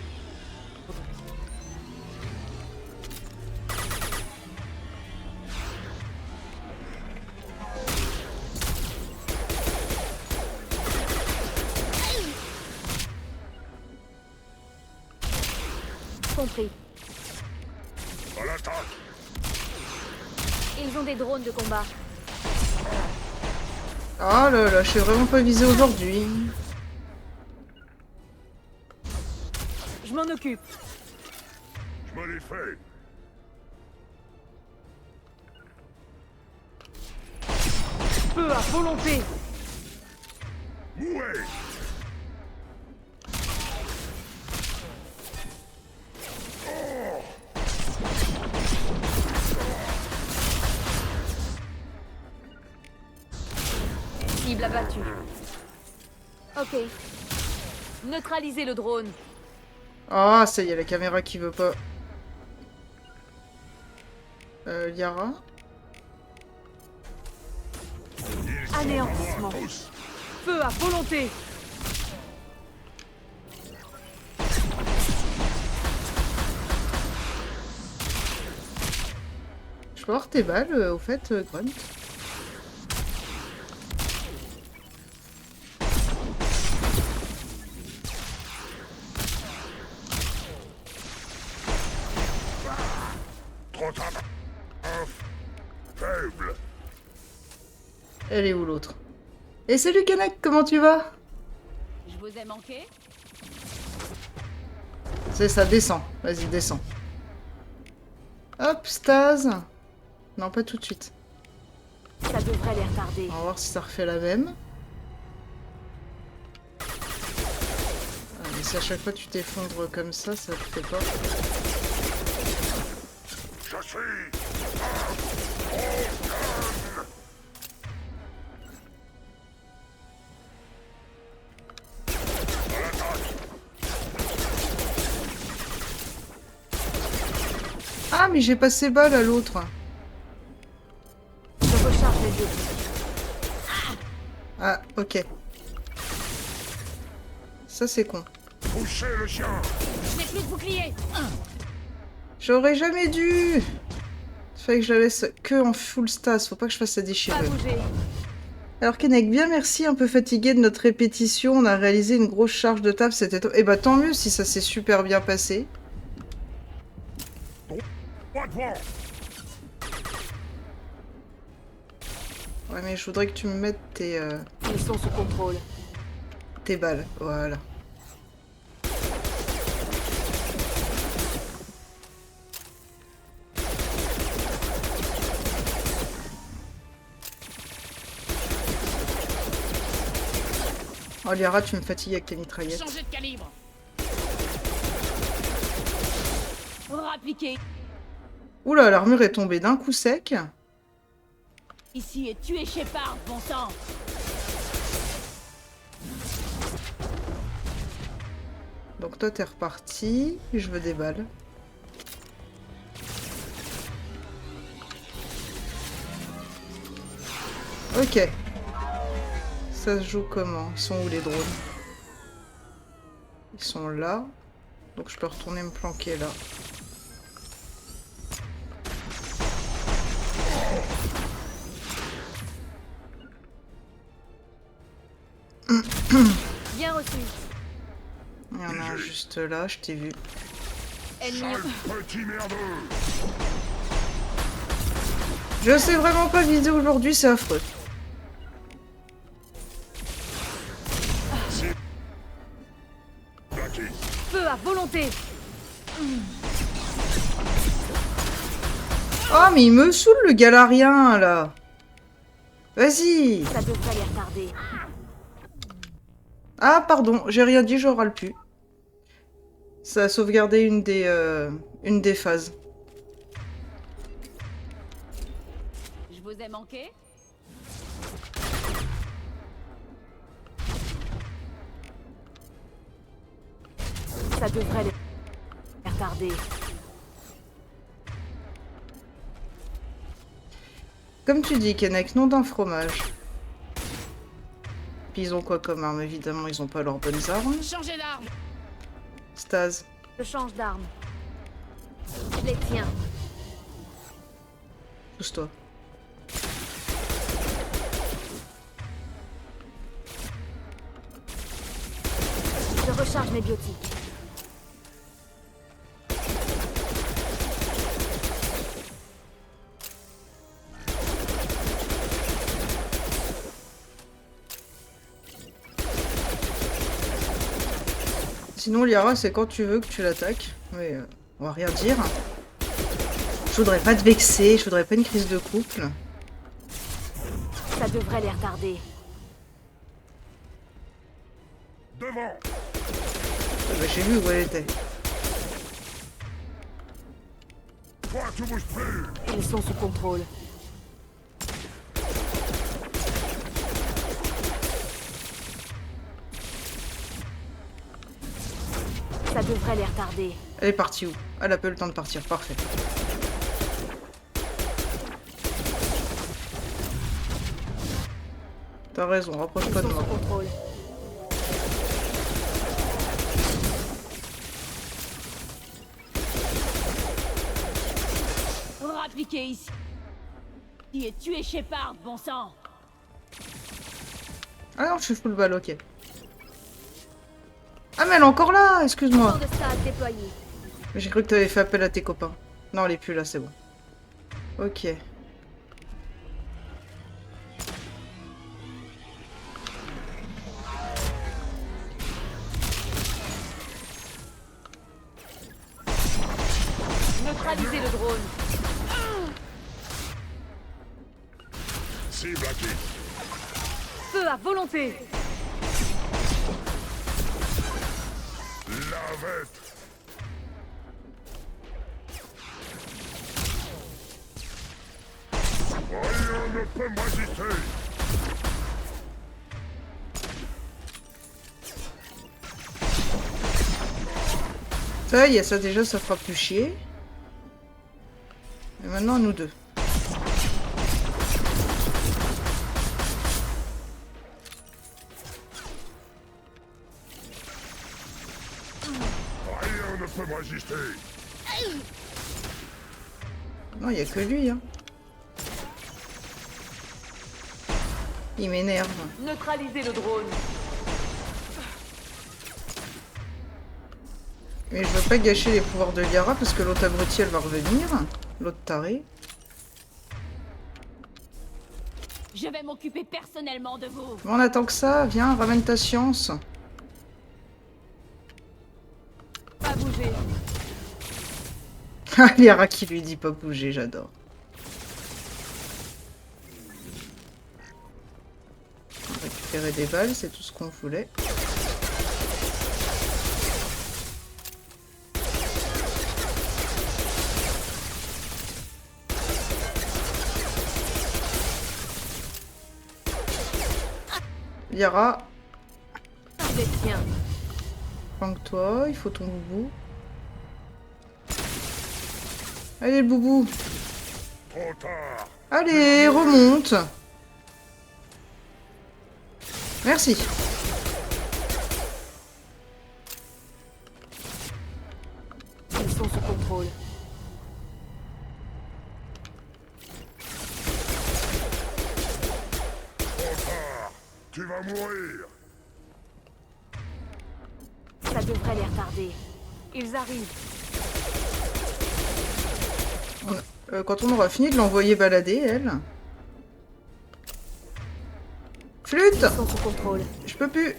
Compris. À l'attaque! Ils ont des drones de combat. Oh là là, je suis vraiment pas visée aujourd'hui. Je m'en occupe. Je me l'ai fait. Peu à volonté. Ouais. Cible abattue. Ok. Neutralisez le drone. Ah, ça y est, la caméra qui veut pas. Liara. Anéantissement. Feu à volonté. Je peux avoir tes balles, au fait, Grunt. Trop tard. Faible. Elle est où l'autre? Et salut Kanak, comment tu vas? Je vous ai manqué? C'est ça, descends. Vas-y, descends. Hop, stase. Non, pas tout de suite. Ça devrait les retarder. On va voir si ça refait la même. Ah, mais si à chaque fois tu t'effondres comme ça te fait pas. Je suis... Ah, mais j'ai pas ses balles à l'autre. Je recharge les yeux. Ah, ok. Ça, c'est con. Poussez le chien. Je n'ai plus de bouclier. J'aurais jamais dû. Fallait que je la laisse que en full stas. Faut pas que je fasse sa déchirure. Alors Kenek, bien merci, un peu fatigué de notre répétition. On a réalisé une grosse charge de table. C'était top. Eh bah tant mieux si ça s'est super bien passé. Ouais, mais je voudrais que tu me mettes tes... Ils sont sous contrôle. Tes balles, voilà. Oh Liara, tu me fatigues avec tes mitraillettes. Changer de calibre. Rappliquer. Oula, l'armure est tombée d'un coup sec. Ici et tuer Shepard, bon sang. Donc toi t'es reparti, je veux des balles. Ok. Ça se joue comment? Ils sont où les drones? Ils sont là. Donc je peux retourner me planquer là. Bien reçu. Il y en a un juste là, je t'ai vu. Ennemi. Petit merdeux. Je sais vraiment pas viser aujourd'hui, c'est affreux. Feu à volonté. Oh mais il me saoule le galarien là. Vas-y. Ça devrait les retarder. Ah pardon, j'ai rien dit, je râle plus. Ça a sauvegardé une des phases. Je vous ai manqué? Ça devrait les retarder. Comme tu dis, Kenek, nom d'un fromage. Puis ils ont quoi comme arme? Évidemment, ils ont pas leurs bonnes armes. Changer d'arme. Stase. Je change d'arme. Je les tiens. Pousse-toi. Je recharge mes biotiques. Sinon, Liara, c'est quand tu veux que tu l'attaques. Mais on va rien dire. Je voudrais pas te vexer, je voudrais pas une crise de couple. Ça devrait les retarder. Devant. Ah bah, j'ai vu où elle était. Toi, tu bouges plus. Ils sont sous contrôle. devrait les retarder. Elle est partie où? Elle a pas eu le temps de partir, parfait. T'as raison, rapproche pas de moi. Contrôle. Rappliquez ici. Et tuez Shepard, bon sang. Ah non, je suis full balle, ok. Ah mais elle est encore là, excuse-moi. Tour de stade déployé. J'ai cru que t'avais fait appel à tes copains. Non, elle est plus là, c'est bon. Ok. Neutralisez le drone. Cible acquis. Feu à volonté. Lavette. Rien ne peut me résister. Ça y est, ça déjà, ça fera plus chier. Et maintenant, nous deux. Rien ne peut me résister. Non, il n'y a que lui, hein. Il m'énerve. Neutralisez le drone. Mais je veux pas gâcher les pouvoirs de Liara parce que l'autre abruti, elle va revenir. L'autre taré. Je vais m'occuper personnellement de vous. Bon, on attend que ça. Viens, ramène ta science. Pas bouger. Ah, Liara qui lui dit pas bouger, j'adore. Récupérer des balles, c'est tout ce qu'on voulait. Liara, Les tiens. planque-toi, il faut ton boubou. Allez, le boubou. Trop tard. Allez, remonte. Merci. Ils sont sous contrôle. Trop tard. Tu vas mourir. Ça devrait les retarder. Ils arrivent. Quand on aura fini de l'envoyer balader, elle. Flûte! Ils sont sous contrôle. Je peux plus.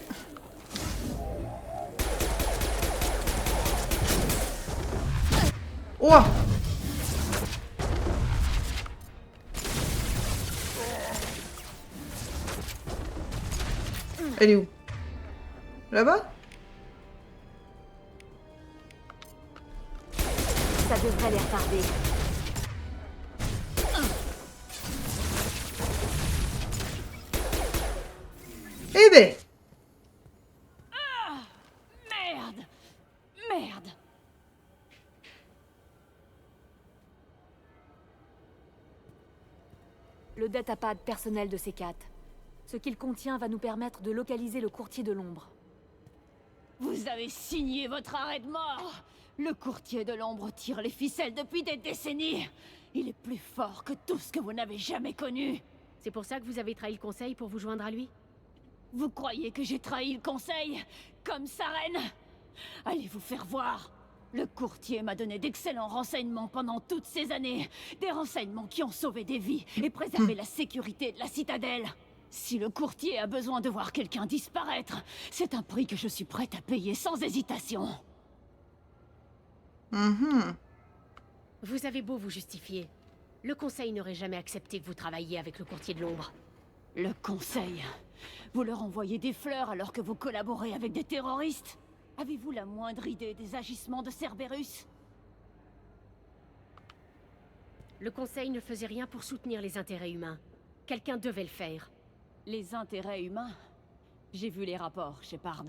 Ouah! Elle est où? Là-bas? Ça devrait les retarder. Eh ben! Merde. Merde. Le datapad personnel de C4. Ce qu'il contient va nous permettre de localiser le courtier de l'ombre. Vous avez signé votre arrêt de mort. Le courtier de l'ombre tire les ficelles depuis des décennies. Il est plus fort que tout ce que vous n'avez jamais connu. C'est pour ça que vous avez trahi le conseil pour vous joindre à lui? Vous croyez que j'ai trahi le conseil? Comme Saren? Allez vous faire voir. Le courtier m'a donné d'excellents renseignements pendant toutes ces années. Des renseignements qui ont sauvé des vies et préservé la sécurité de la citadelle. Si le courtier a besoin de voir quelqu'un disparaître, c'est un prix que je suis prête à payer sans hésitation. Vous avez beau vous justifier. Le conseil n'aurait jamais accepté que vous travailliez avec le courtier de l'ombre. Le conseil? Vous leur envoyez des fleurs alors que vous collaborez avec des terroristes? Avez-vous la moindre idée des agissements de Cerberus? Le conseil ne faisait rien pour soutenir les intérêts humains. Quelqu'un devait le faire. Les intérêts humains? J'ai vu les rapports, Shepard.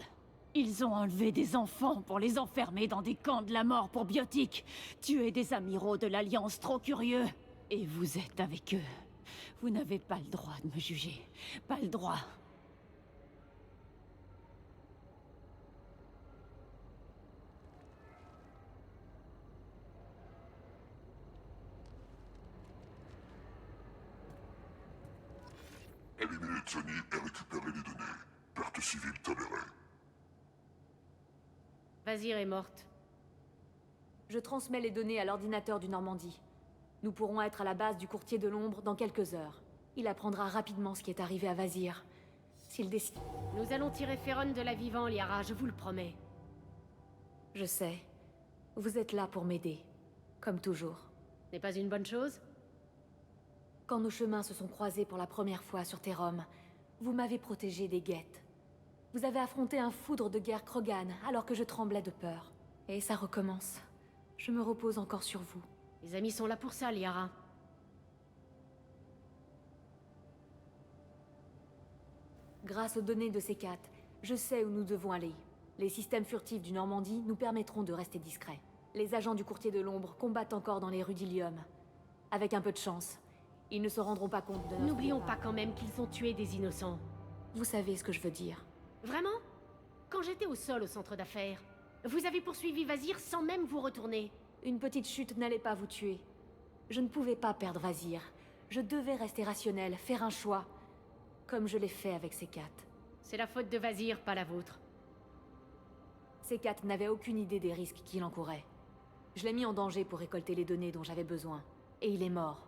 Ils ont enlevé des enfants pour les enfermer dans des camps de la mort pour biotiques, tué des amiraux de l'Alliance trop curieux. Et vous êtes avec eux. Vous n'avez pas le droit de me juger. Pas le droit. Éliminer Sony et récupérer les données. Perte civile tolérée. Vazir est morte. Je transmets les données à l'ordinateur du Normandie. Nous pourrons être à la base du courtier de l'ombre dans quelques heures. Il apprendra rapidement ce qui est arrivé à Vazir. S'il décide... Nous allons tirer Ferron de la vivant, Liara, je vous le promets. Je sais. Vous êtes là pour m'aider. Comme toujours. N'est pas une bonne chose? Quand nos chemins se sont croisés pour la première fois sur Terrom, vous m'avez protégé des guettes. Vous avez affronté un foudre de guerre Krogan alors que je tremblais de peur. Et ça recommence. Je me repose encore sur vous. Les amis sont là pour ça, Liara. Grâce aux données de C4, je sais où nous devons aller. Les systèmes furtifs du Normandie nous permettront de rester discrets. Les agents du courtier de l'ombre combattent encore dans les rues d'Ilium. Avec un peu de chance, ils ne se rendront pas compte de notre N'oublions départ. pas quand même qu'ils ont tué des innocents. Vous savez ce que je veux dire. Vraiment? Quand j'étais au sol au centre d'affaires, vous avez poursuivi Vazir sans même vous retourner. Une petite chute n'allait pas vous tuer. Je ne pouvais pas perdre Vazir. Je devais rester rationnel, faire un choix. Comme je l'ai fait avec C4. C'est la faute de Vazir, pas la vôtre. C4 n'avait aucune idée des risques qu'il encourait. Je l'ai mis en danger pour récolter les données dont j'avais besoin. Et il est mort.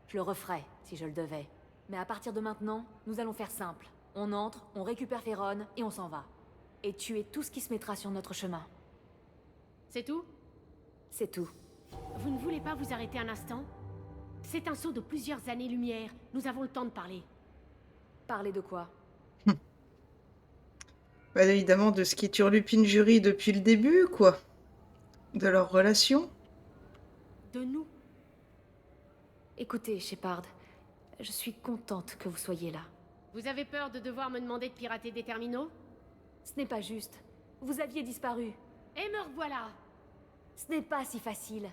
Je le referais, si je le devais. Mais à partir de maintenant, nous allons faire simple. On entre, on récupère Ferron, et on s'en va. Et tuer tout ce qui se mettra sur notre chemin. C'est tout? C'est tout. Vous ne voulez pas vous arrêter un instant? C'est un saut de plusieurs années-lumière. Nous avons le temps de parler. Parler de quoi? Bah, évidemment, de ce qui turlupine Jury depuis le début, quoi. De leur relation. De nous. Écoutez, Shepard, je suis contente que vous soyez là. Vous avez peur de devoir me demander de pirater des terminaux? Ce n'est pas juste. Vous aviez disparu. Et me revoilà! Ce n'est pas si facile.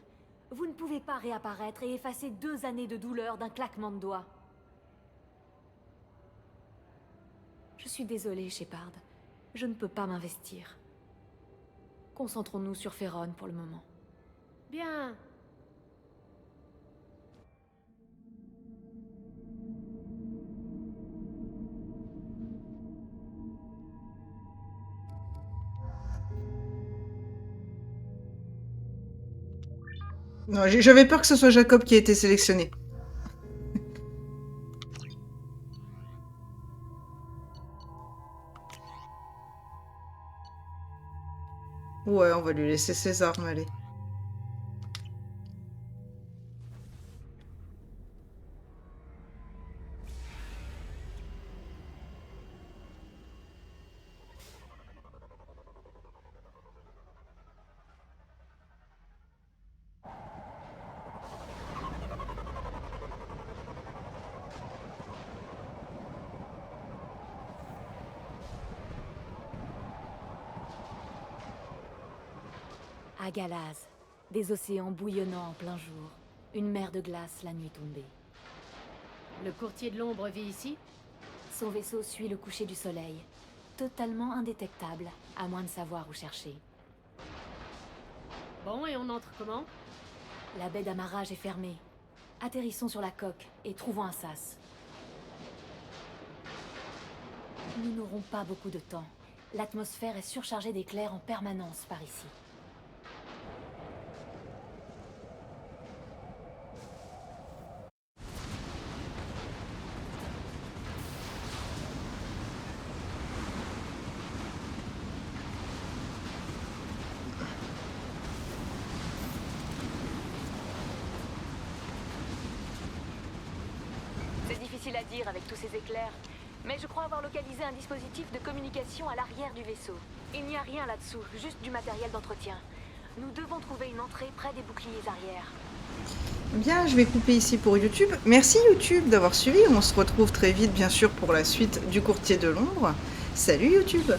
Vous ne pouvez pas réapparaître et effacer 2 années de douleur d'un claquement de doigts. Je suis désolée, Shepard. Je ne peux pas m'investir. Concentrons-nous sur Ferron pour le moment. Bien. Non, j'avais peur que ce soit Jacob qui ait été sélectionné. Ouais, on va lui laisser ses armes, allez. À Galaz, des océans bouillonnants en plein jour, une mer de glace la nuit tombée. Le courtier de l'ombre vit ici? Son vaisseau suit le coucher du soleil, totalement indétectable, à moins de savoir où chercher. Bon, et on entre comment? La baie d'amarrage est fermée. Atterrissons sur la coque et trouvons un sas. Nous n'aurons pas beaucoup de temps. L'atmosphère est surchargée d'éclairs en permanence par ici. C'est difficile à dire avec tous ces éclairs, mais je crois avoir localisé un dispositif de communication à l'arrière du vaisseau. Il n'y a rien là-dessous, juste du matériel d'entretien. Nous devons trouver une entrée près des boucliers arrière. Bien, je vais couper ici pour YouTube. Merci YouTube d'avoir suivi. On se retrouve très vite, bien sûr, pour la suite du Courtier de l'Ombre. Salut YouTube!